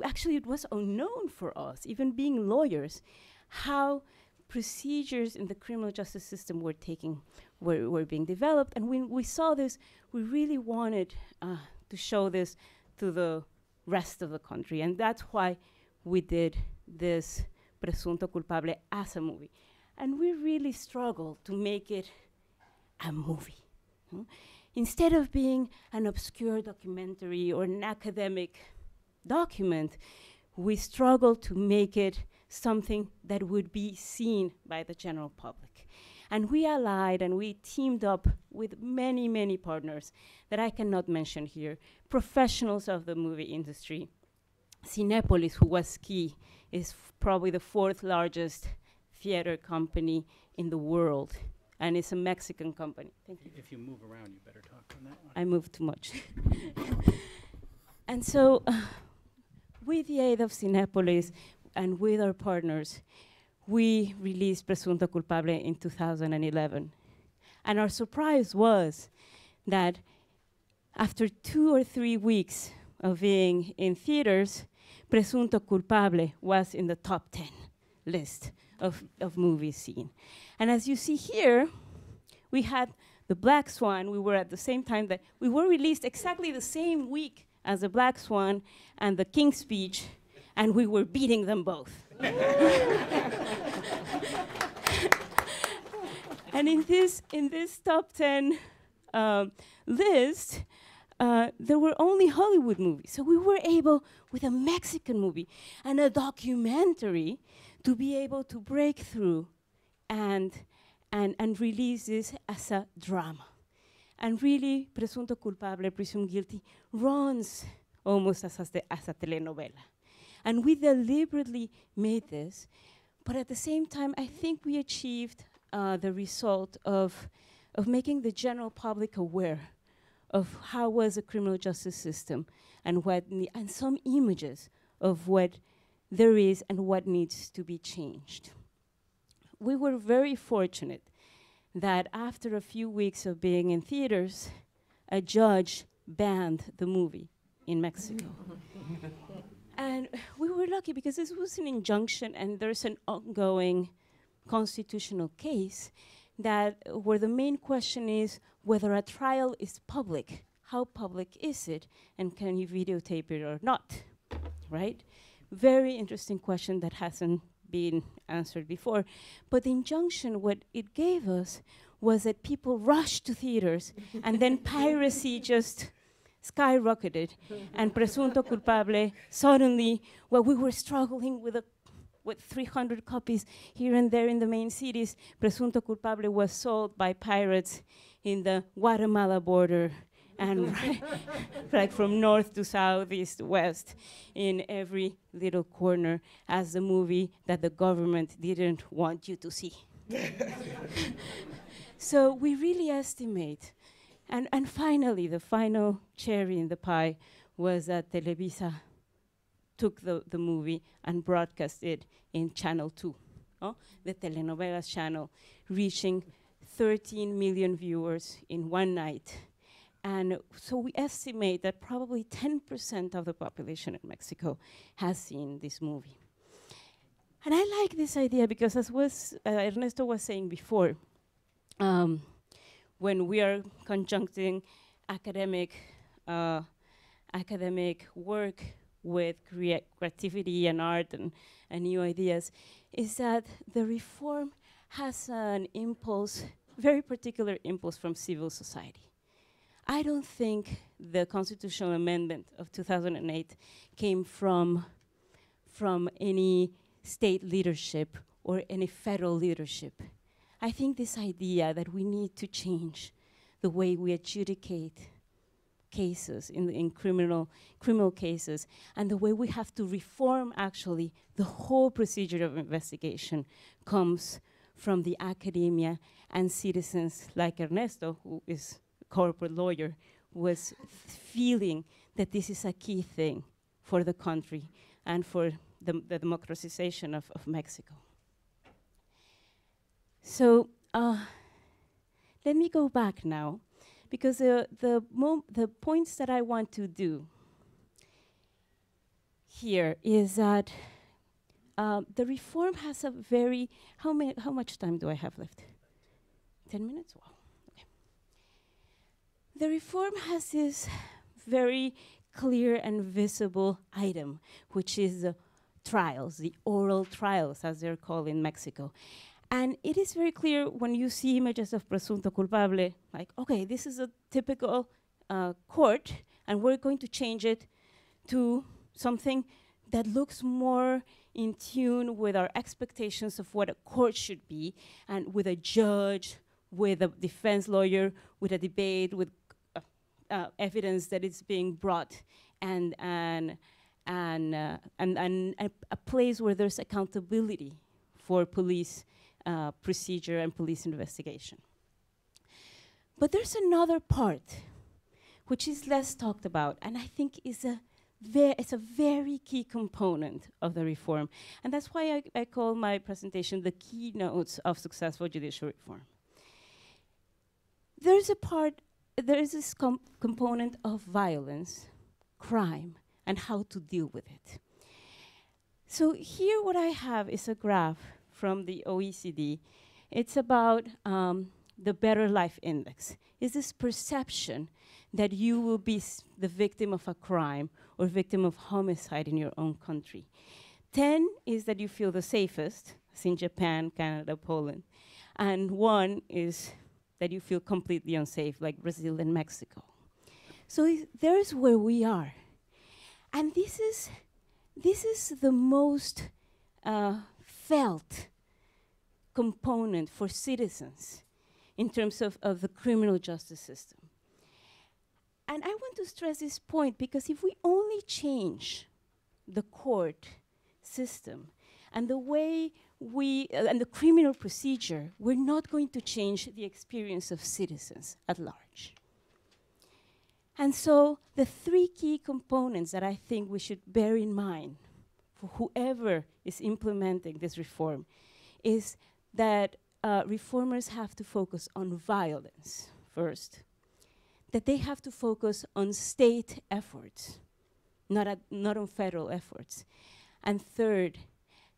[SPEAKER 6] actually it was unknown for us, even being lawyers, how procedures in the criminal justice system were being developed. And when we saw this, we really wanted to show this to the rest of the country. And that's why we did this Presunto Culpable as a movie. And we really struggled to make it a movie. Instead of being an obscure documentary or an academic document, we struggled to make it something that would be seen by the general public. And we allied and we teamed up with many, many partners that I cannot mention here, professionals of the movie industry. Cinépolis, who was key, is probably the fourth largest theater company in the world, and it's a Mexican company. Thank you.
[SPEAKER 1] If you move around, you better talk on that one.
[SPEAKER 6] I move too much. And so, with the aid of Cinépolis and with our partners, we released Presunto Culpable in 2011. And our surprise was that after 2 or 3 weeks of being in theaters, Presunto Culpable was in the top 10 list of movies seen. And as you see here, we had The Black Swan. We were at the same time that we were released exactly the same week as The Black Swan and The King's Speech, and we were beating them both. And in this top 10 list, there were only Hollywood movies. So we were able, with a Mexican movie and a documentary, to be able to break through and release this as a drama. And really, Presunto Culpable, Presumed Guilty, runs almost as a telenovela. And we deliberately made this, but at the same time, I think we achieved the result of making the general public aware of how was the criminal justice system and and some images of what there is and what needs to be changed. We were very fortunate that after a few weeks of being in theaters, a judge banned the movie in Mexico. And we were lucky because this was an injunction and there's an ongoing constitutional case where the main question is whether a trial is public. How public is it? And can you videotape it or not, right? Very interesting question that hasn't been answered before. But the injunction, what it gave us was that people rushed to theaters and then piracy just skyrocketed, and Presunto Culpable suddenly, while we were struggling with 300 copies here and there in the main cities, Presunto Culpable was sold by pirates in the Guatemala border and like from north to south, east to west, in every little corner, as the movie that the government didn't want you to see. So we really estimate. And finally, the final cherry in the pie was that Televisa took the movie and broadcast it in Channel 2, the telenovelas channel, reaching 13 million viewers in one night. And so we estimate that probably 10% of the population in Mexico has seen this movie. And I like this idea because, as Ernesto was saying before, when we are conjuncting academic work with creativity and art and new ideas, is that the reform has an impulse, very particular impulse from civil society. I don't think the constitutional amendment of 2008 came from any state leadership or any federal leadership. I think this idea that we need to change the way we adjudicate cases in criminal cases, and the way we have to reform actually the whole procedure of investigation, comes from the academia and citizens like Ernesto, who is a corporate lawyer, was feeling that this is a key thing for the country and for the democratization of Mexico. So let me go back now, because the points that I want to do here is that the reform has a very, how much time do I have left? 10 minutes? Wow. Okay. The reform has this very clear and visible item, which is the trials, the oral trials, as they're called in Mexico. And it is very clear when you see images of presunto culpable, like, okay, this is a typical court, and we're going to change it to something that looks more in tune with our expectations of what a court should be, and with a judge, with a defense lawyer, with a debate, with evidence that is being brought, and a place where there's accountability for police procedure and police investigation. But there's another part which is less talked about, and I think it's a very key component of the reform. And that's why I call my presentation the keynotes of successful judicial reform. There is this component of violence, crime, and how to deal with it. So here what I have is a graph from the OECD. It's about the Better Life Index. It's this perception that you will be the victim of a crime or victim of homicide in your own country. 10 is that you feel the safest, as in Japan, Canada, Poland. And 1 is that you feel completely unsafe, like Brazil and Mexico. So there's where we are. And this is the most felt component for citizens in terms of the criminal justice system. And I want to stress this point because if we only change the court system and the way and the criminal procedure, we're not going to change the experience of citizens at large. And so the 3 key components that I think we should bear in mind for whoever is implementing this reform is that reformers have to focus on violence first, that they have to focus on state efforts, not on federal efforts, and third,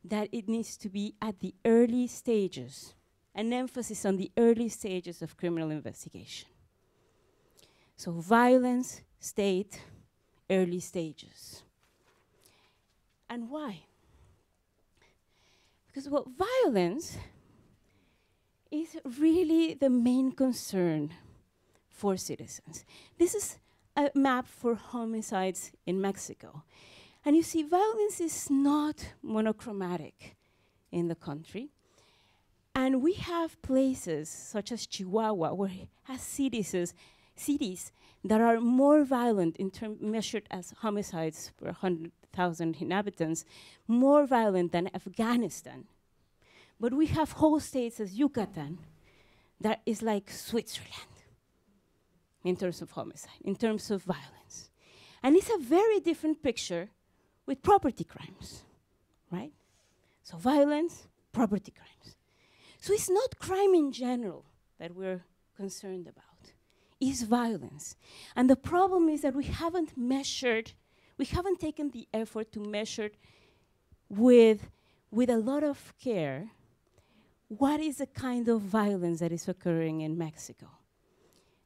[SPEAKER 6] that it needs to be at the early stages, an emphasis on the early stages of criminal investigation. So violence, state, early stages. And why? Because violence is really the main concern for citizens. This is a map for homicides in Mexico. And you see, violence is not monochromatic in the country. And we have places such as Chihuahua, where it has cities that are more violent in terms measured as homicides per 100,000 inhabitants, more violent than Afghanistan. But we have whole states as Yucatan that is like Switzerland in terms of homicide, in terms of violence. And it's a very different picture with property crimes, right? So violence, property crimes. So it's not crime in general that we're concerned about. It's violence. And the problem is that we haven't taken the effort to measure with a lot of care what is the kind of violence that is occurring in Mexico.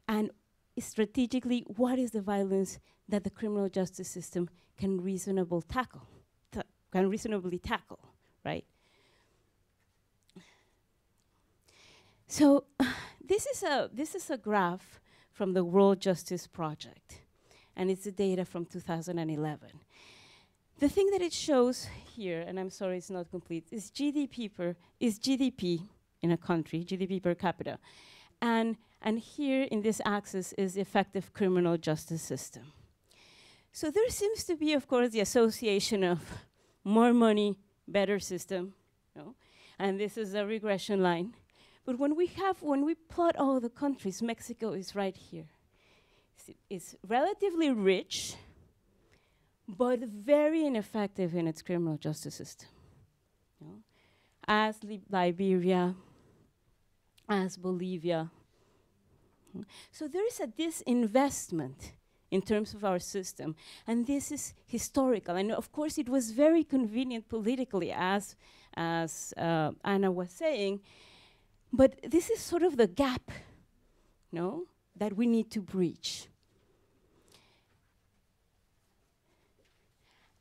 [SPEAKER 6] And strategically, what is the violence that the criminal justice system can reasonably tackle, right? So this is a graph from the World Justice Project, and it's the data from 2011. The thing that it shows here, and I'm sorry it's not complete, is GDP in a country, GDP per capita. And here in this axis is the effective criminal justice system. So there seems to be, of course, the association of more money, better system, and this is a regression line. But when we plot all the countries, Mexico is right here. It's relatively rich, but very ineffective in its criminal justice system. As Liberia, as Bolivia. So there is a disinvestment in terms of our system, and this is historical. And of course, it was very convenient politically, as Anna was saying, but this is sort of the gap, that we need to breach.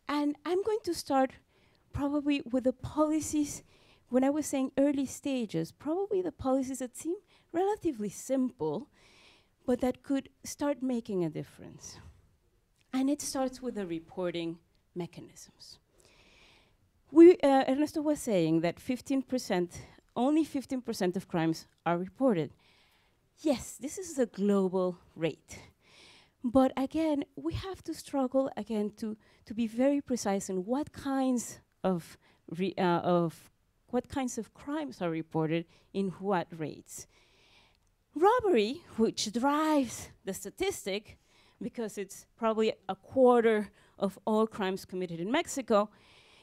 [SPEAKER 6] And I'm going to start probably with the policies, when I was saying early stages, probably the policies that seem relatively simple, but that could start making a difference. And it starts with the reporting mechanisms. Ernesto was saying that only 15% of crimes are reported. Yes, this is a global rate. But again, we have to struggle again to be very precise in what kinds of crimes are reported in what rates. Robbery, which drives the statistic, because it's probably a quarter of all crimes committed in Mexico,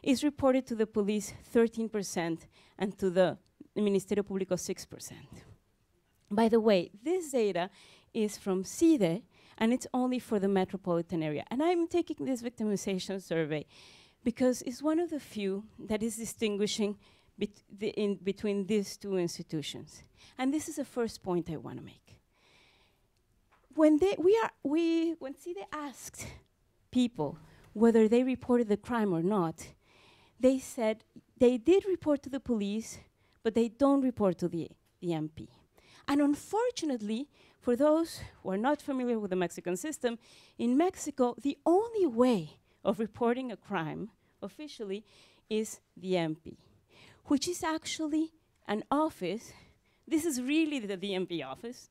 [SPEAKER 6] is reported to the police 13% and to the Ministerio Público 6%. By the way, this data is from CIDE, and it's only for the metropolitan area. And I'm taking this victimization survey because it's one of the few that is distinguishing between these two institutions. And this is the first point I want to make. When CIDE asked people whether they reported the crime or not, they said they did report to the police, but they don't report to the MP. And unfortunately, for those who are not familiar with the Mexican system, in Mexico, the only way of reporting a crime officially is the MP, which is actually an office. This is really the DMP office,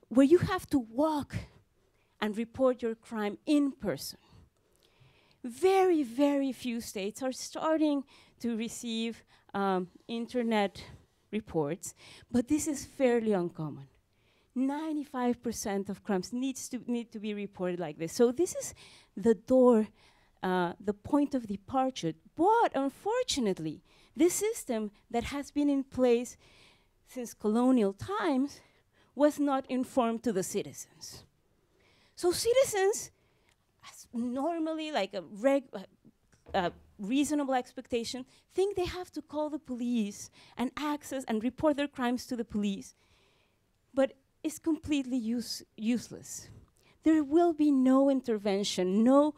[SPEAKER 6] where you have to walk and report your crime in person. Very, very few states are starting to receive internet reports, but this is fairly uncommon. 95% of crimes need to be reported like this. So this is the door, the point of departure. But unfortunately, this system that has been in place since colonial times was not informed to the citizens. So citizens, normally like a reasonable expectation, think they have to call the police and access and report their crimes to the police, but it's completely useless. There will be no intervention, no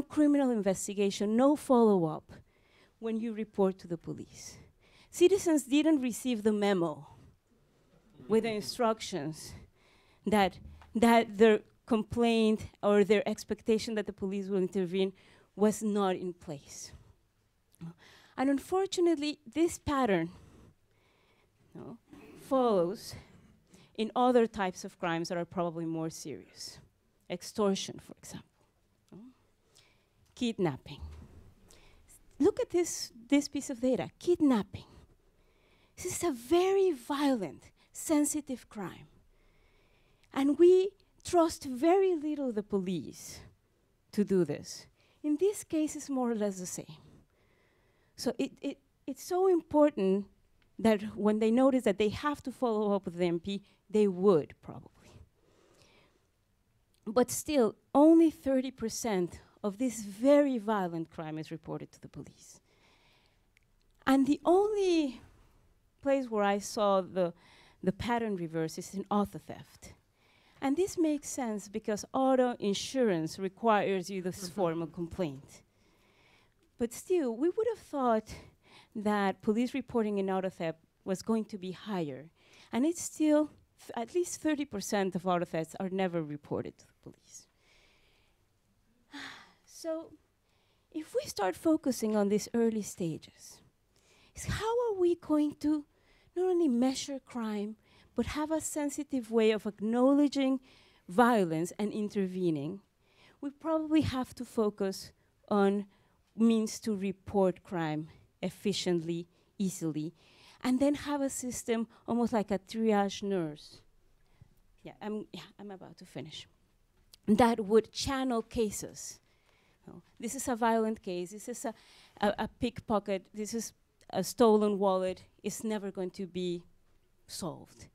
[SPEAKER 6] criminal investigation, no follow-up when you report to the police. Citizens didn't receive the memo with the instructions that their complaint or their expectation that the police will intervene was not in place. And unfortunately, this pattern follows in other types of crimes that are probably more serious. Extortion, for example. Kidnapping. Look at this piece of data, kidnapping. This is a very violent, sensitive crime. And we trust very little the police to do this. In this case, it's more or less the same. So it's so important that when they notice that they have to follow up with the MP, they would probably. But still, only 30% of this very violent crime is reported to the police. And the only place where I saw the pattern reverse is in auto theft. And this makes sense because auto insurance requires you this formal complaint. But still, we would have thought that police reporting in auto theft was going to be higher. And it's still, at least 30% of auto thefts are never reported to the police. So if we start focusing on these early stages, how are we going to not only measure crime, but have a sensitive way of acknowledging violence and intervening? We probably have to focus on means to report crime efficiently, easily, and then have a system almost like a triage nurse. I'm about to finish. That would channel cases. This is a violent case. This is a pickpocket. This is a stolen wallet. It's never going to be solved.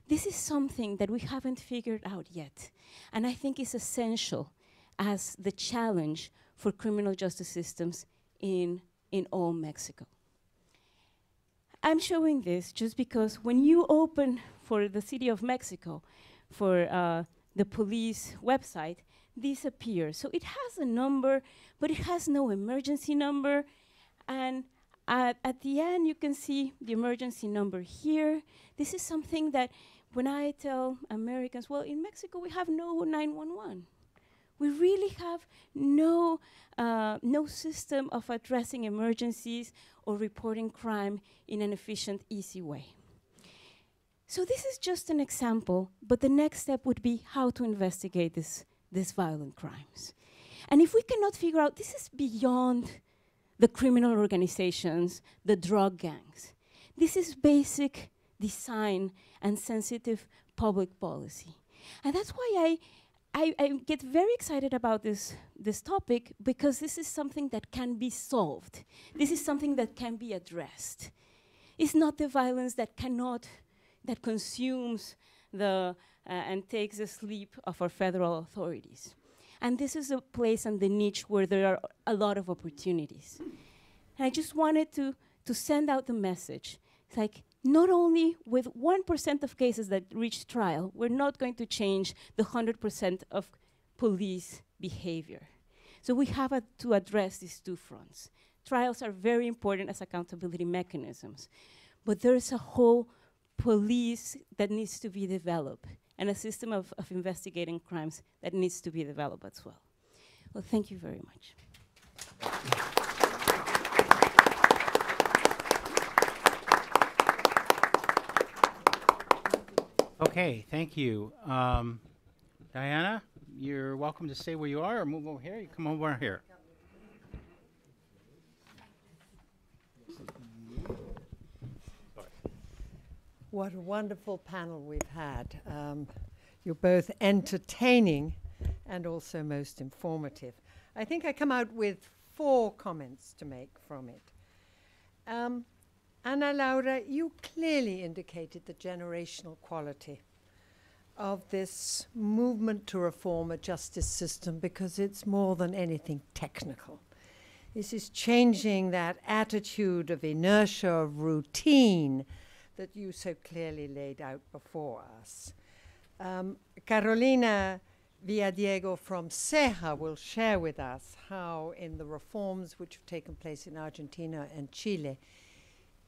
[SPEAKER 6] This is something that we haven't figured out yet. And I think is essential as the challenge for criminal justice systems in all Mexico. I'm showing this just because when you open for the City of Mexico, for the police website, this appears. So it has a number, but it has no emergency number. And at the end, you can see the emergency number here. This is something that when I tell Americans, well, in Mexico, we have no 911. We really have no system of addressing emergencies or reporting crime in an efficient, easy way. So this is just an example, but the next step would be how to investigate these violent crimes. And if we cannot figure out, this is beyond the criminal organizations, the drug gangs. This is basic design and sensitive public policy. And that's why I get very excited about this topic, because this is something that can be solved. This is something that can be addressed. It's not the violence that consumes and takes the sleep of our federal authorities. And this is a place and the niche where there are a lot of opportunities. And I just wanted to send out the message. It's like, not only with 1% of cases that reach trial, we're not going to change the 100% of police behavior. So we have to address these two fronts. Trials are very important as accountability mechanisms, but there's a whole police that needs to be developed and a system of investigating crimes that needs to be developed as well. Well, thank you very much.
[SPEAKER 1] Okay, thank you. Diana, you're welcome to stay where you are or move over here. You come over here.
[SPEAKER 7] What a wonderful panel we've had. You're both entertaining and also most informative. I think I come out with 4 comments to make from it. Ana Laura, you clearly indicated the generational quality of this movement to reform a justice system, because it's more than anything technical. This is changing that attitude of inertia, of routine, that you so clearly laid out before us. Carolina Villadiego from CEJA will share with us how in the reforms which have taken place in Argentina and Chile,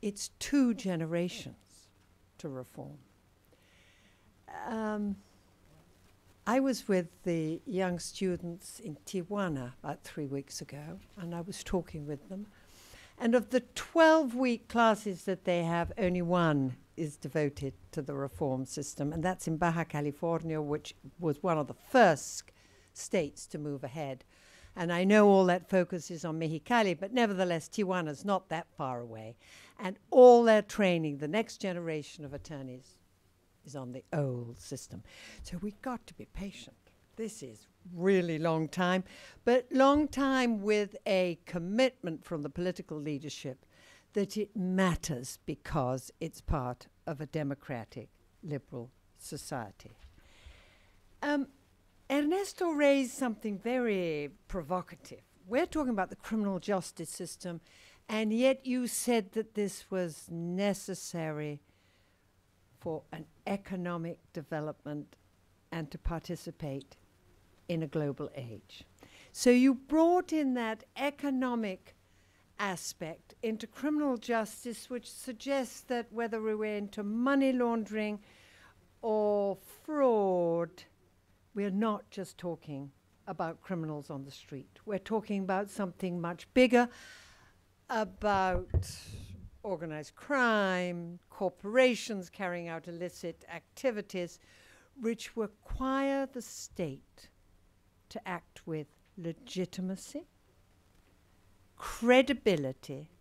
[SPEAKER 7] it's 2 generations to reform. I was with the young students in Tijuana about 3 weeks ago, and I was talking with them. And of the 12-week classes that they have, only one is devoted to the reform system, and that's in Baja California, which was one of the first states to move ahead. And I know all that focus is on Mexicali, but nevertheless, Tijuana's not that far away. And all their training, the next generation of attorneys, is on the old system. So we've got to be patient. This is really long time, but long time with a commitment from the political leadership that it matters because it's part of a democratic, liberal society. Ernesto raised something very provocative. We're talking about the criminal justice system, and yet you said that this was necessary for an economic development and to participate in a global age. So you brought in that economic aspect into criminal justice, which suggests that whether we were into money laundering or fraud, we're not just talking about criminals on the street. We're talking about something much bigger, about organized crime, corporations carrying out illicit activities, which require the state to act with legitimacy, credibility,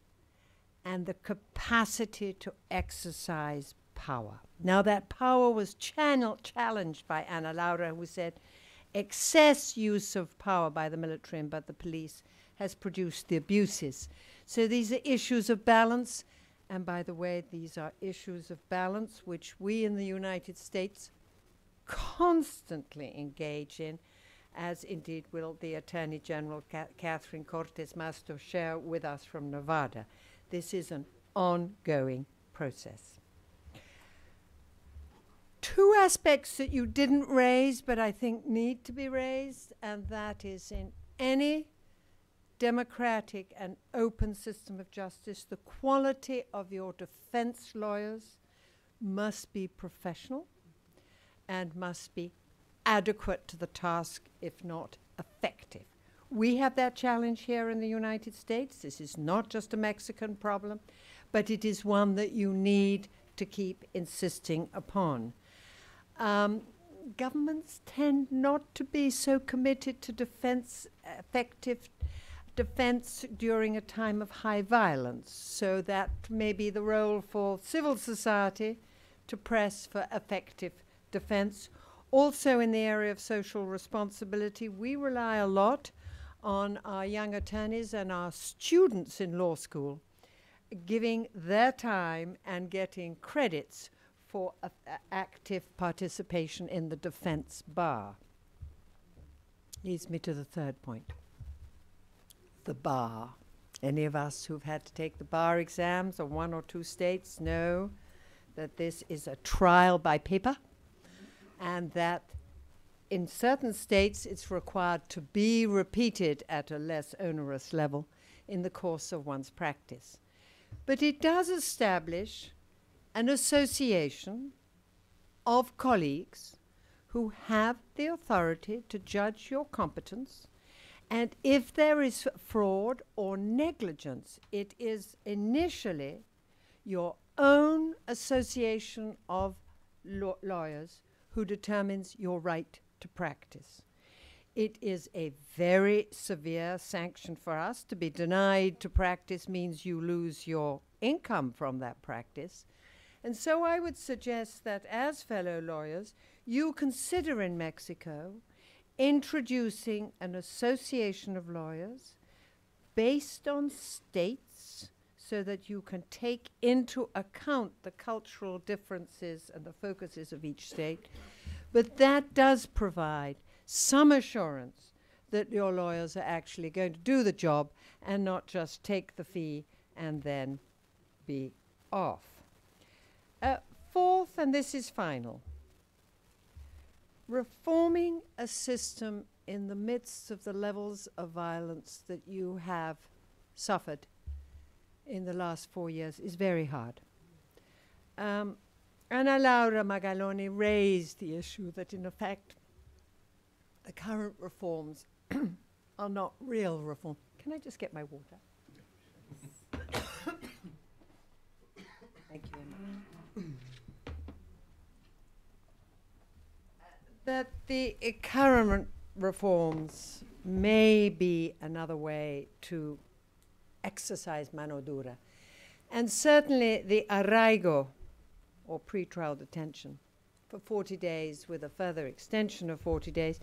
[SPEAKER 7] and the capacity to exercise power. Now, that power was challenged by Ana Laura, who said excess use of power by the military and by the police has produced the abuses. So these are issues of balance. And by the way, these are issues of balance which we in the United States constantly engage in, as indeed will the Attorney General Catherine Cortez Masto share with us from Nevada. This is an ongoing process. Two aspects that you didn't raise but I think need to be raised, and that is in any democratic and open system of justice, the quality of your defense lawyers must be professional and must be adequate to the task, if not effective. We have that challenge here in the United States. This is not just a Mexican problem, but it is one that you need to keep insisting upon. Governments tend not to be so committed to effective defense during a time of high violence. So that may be the role for civil society to press for effective defense. Also in the area of social responsibility, we rely a lot on our young attorneys and our students in law school giving their time and getting credits for active participation in the defense bar. Leads me to the third point. The bar. Any of us who've had to take the bar exams on one or two states know that this is a trial by paper, and that in certain states it's required to be repeated at a less onerous level in the course of one's practice. But it does establish an association of colleagues who have the authority to judge your competence, and if there is fraud or negligence, it is initially your own association of lawyers who determines your right to practice. It is a very severe sanction for us. To be denied to practice means you lose your income from that practice. And so I would suggest that as fellow lawyers, you consider in Mexico introducing an association of lawyers based on states so that you can take into account the cultural differences and the focuses of each state. But that does provide some assurance that your lawyers are actually going to do the job and not just take the fee and then be off. Fourth, and this is final, reforming a system in the midst of the levels of violence that you have suffered in the last 4 years is very hard. Ana Laura Magaloni raised the issue that, in effect, the current reforms are not real reform. Can I just get my water? that the current reforms may be another way to exercise mano dura. And certainly the arraigo, or pre-trial detention, for 40 days with a further extension of 40 days,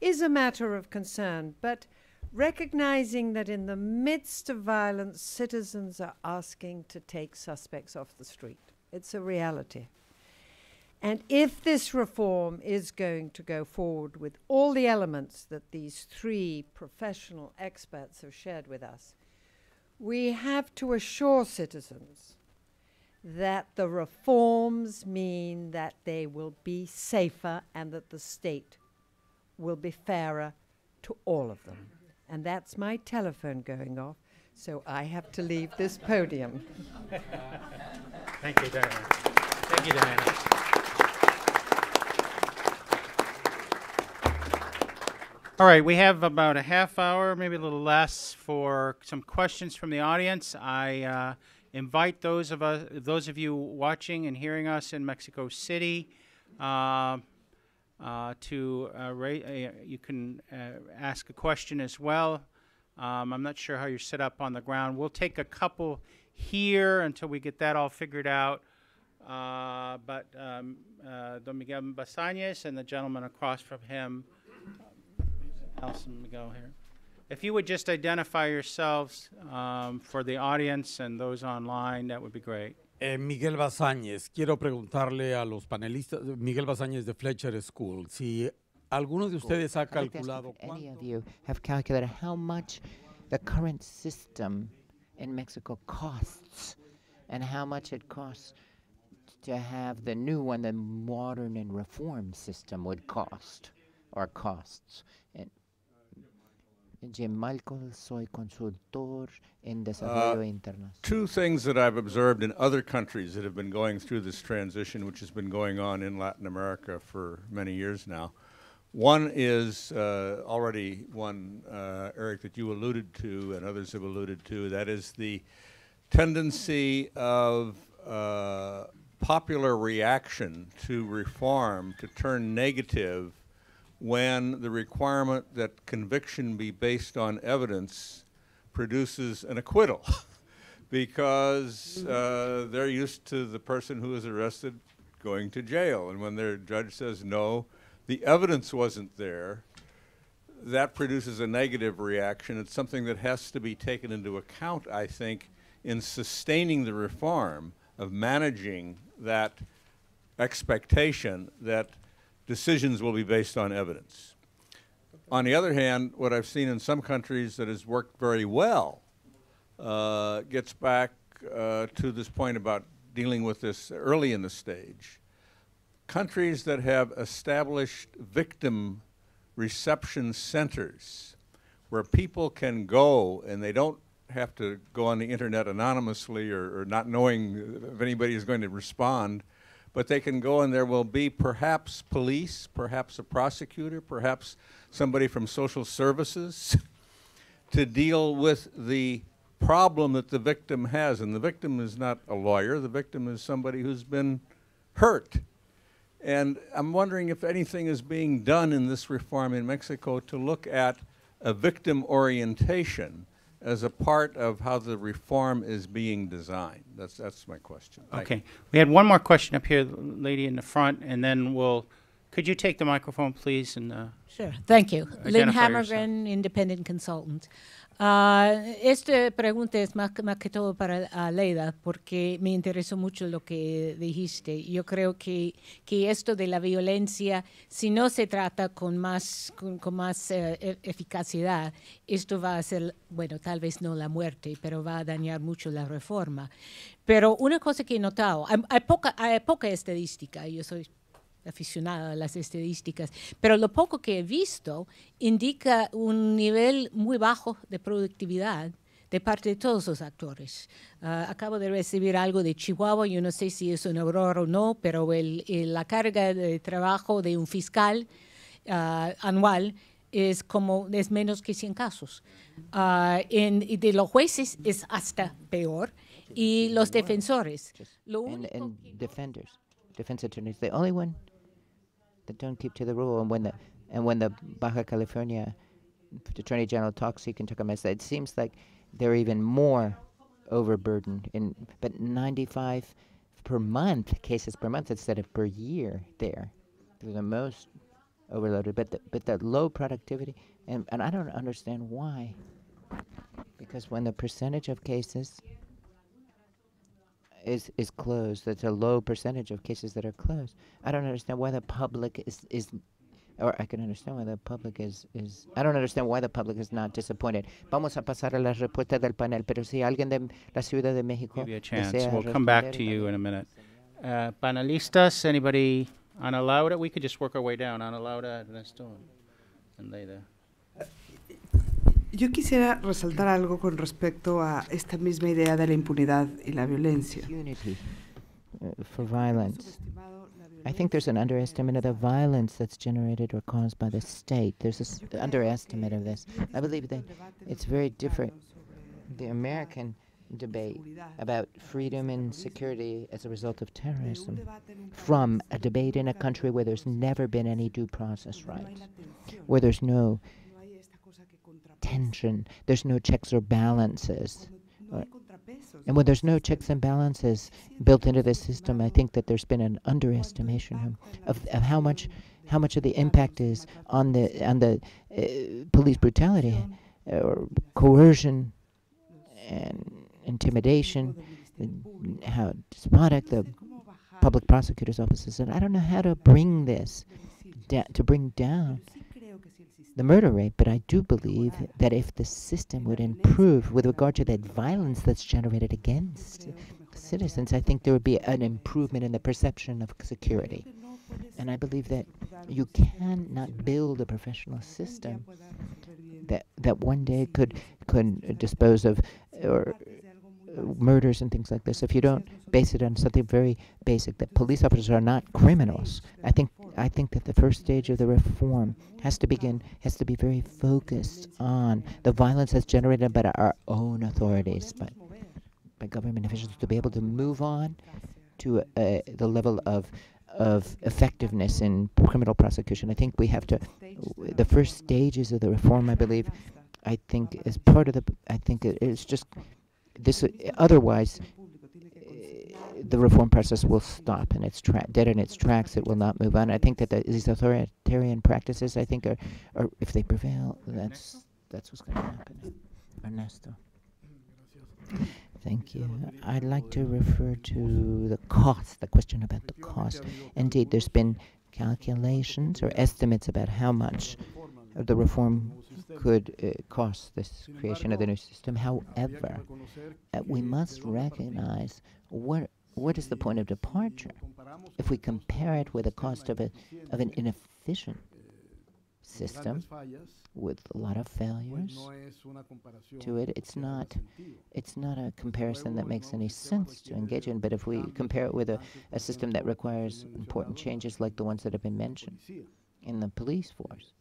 [SPEAKER 7] is a matter of concern. But recognizing that in the midst of violence, citizens are asking to take suspects off the street. It's a reality. And if this reform is going to go forward with all the elements that these three professional experts have shared with us, we have to assure citizens that the reforms mean that they will be safer and that the state will be fairer to all of them. And that's my telephone going off, so I have to leave this podium.
[SPEAKER 1] Thank you, Diana. Thank you, Diana. All right, we have about a half hour, maybe a little less, for some questions from the audience. I invite those of you watching and hearing us in Mexico City you can ask a question as well. I'm not sure how you're set up on the ground. We'll take a couple here until we get that all figured out. But Don Miguel Basañez and the gentleman across from him, Alison Miguel here. If you would just identify yourselves for the audience and those online, that would be great.
[SPEAKER 8] Miguel Basáñez, quiero preguntarle a los panelistas, Miguel Basáñez de Fletcher School, si alguno de ustedes ha calculado
[SPEAKER 3] any of you have calculated how much the current system in Mexico costs and how much it costs to have the new one, the modern and reformed system would cost or costs. Jim Michael, soy consultor en desarrollo internacional.
[SPEAKER 9] Two things that I've observed in other countries that have been going through this transition, which has been going on in Latin America for many years now. One is already one, Eric, that you alluded to and others have alluded to. That is the tendency of popular reaction to reform to turn negative when the requirement that conviction be based on evidence produces an acquittal because they're used to the person who is arrested going to jail. And when their judge says, no, the evidence wasn't there, that produces a negative reaction. It's something that has to be taken into account, I think, in sustaining the reform of managing that expectation that decisions will be based on evidence. On the other hand, what I've seen in some countries that has worked very well gets back to this point about dealing with this early in the stage. Countries that have established victim reception centers where people can go and they don't have to go on the internet anonymously or not knowing if anybody is going to respond, but they can go and there will be perhaps police, perhaps a prosecutor, perhaps somebody from social services to deal with the problem that the victim has. And the victim is not a lawyer, the victim is somebody who's been hurt. And I'm wondering if anything is being done in this reform in Mexico to look at a victim orientation as a part of how the reform is being designed. That's my question.
[SPEAKER 1] Okay. We had one more question up here, the lady in the front, and then could you take the microphone, please? And
[SPEAKER 10] Sure. Thank you. Lynn
[SPEAKER 1] identify
[SPEAKER 10] Hammergren, independent consultant. Esta pregunta es más que todo para Leida, porque me interesó mucho lo que dijiste. Yo creo que esto de la violencia, si no se trata con más eficacidad, esto va a ser, bueno, tal vez no la muerte, pero va a dañar mucho la reforma. Pero una cosa que he notado, hay poca estadística, yo soy aficionada a las estadísticas, pero lo poco que he visto indica un nivel muy bajo de productividad de parte de todos los actores. Acabo de recibir algo de Chihuahua, yo no sé si es un error o no, pero la carga de trabajo de un fiscal anual es menos que 100 casos. Y de los jueces es hasta peor, y los defensores.
[SPEAKER 3] Defense attorneys, the only one that don't keep to the rule. And when the Baja California Attorney General talks, he can talk about it. It seems like they're even more overburdened. But 95 per month, cases per month instead of per year there. They're the most overloaded. But the low productivity, and I don't understand why. Because when the percentage of cases is closed, that's a low percentage of cases that are closed. I don't understand why the public is or I can understand why the public is I don't understand why the public is not disappointed. Vamos a pasar a las respuestas del panel, pero si alguien de la Ciudad de México
[SPEAKER 1] Give you a chance.
[SPEAKER 3] desea
[SPEAKER 1] We'll come back
[SPEAKER 3] responder
[SPEAKER 1] to you
[SPEAKER 3] también.
[SPEAKER 1] in a minute. Panelistas, anybody? Ana Laura? We could just work our way down. Ana Laura, Ernesto, and Leida.
[SPEAKER 2] Yo quisiera resaltar algo con respecto a esta misma idea de la impunidad y la violencia.
[SPEAKER 3] Unity for violence. I think there's an underestimate of the violence that's generated or caused by the state. There's this underestimate of this. I believe that it's very different. The American debate about freedom and security as a result of terrorism from a debate in a country where there's never been any due process rights, where there's no tension, there's no checks or balances. And when there's no checks and balances built into the system, I think that there's been an underestimation of how much of the impact is on the police brutality or coercion and intimidation, and how despotic the public prosecutor's office is. And I don't know how to bring this to bring down the murder rate, but I do believe that if the system would improve with regard to that violence that's generated against citizens, I think there would be an improvement in the perception of security. And I believe that you cannot build a professional system that one day could dispose of murders and things like this if you don't base it on something very basic, that police officers are not criminals. I think that the first stage of the reform has to be very focused on the violence that's generated by our own authorities, by government officials, to be able to move on to the level of effectiveness in criminal prosecution. I think we have to, the first stages of the reform, I believe, I think is part of the, I think it's just this, otherwise the reform process will stop and it's dead in its tracks. It will not move on. I think that these authoritarian practices, I think, are if they prevail, that's what's going to happen. Ernesto. Thank you. I'd like to refer to the cost, the question about the cost. Indeed, there's been calculations or estimates about how much the reform could cost this creation of the new system. However, we must recognize what is the point of departure. If we compare it with the cost of an inefficient system with a lot of failures to it, it's not a comparison that makes any sense to engage in. But if we compare it with a system that requires important changes like the ones that have been mentioned in the police force,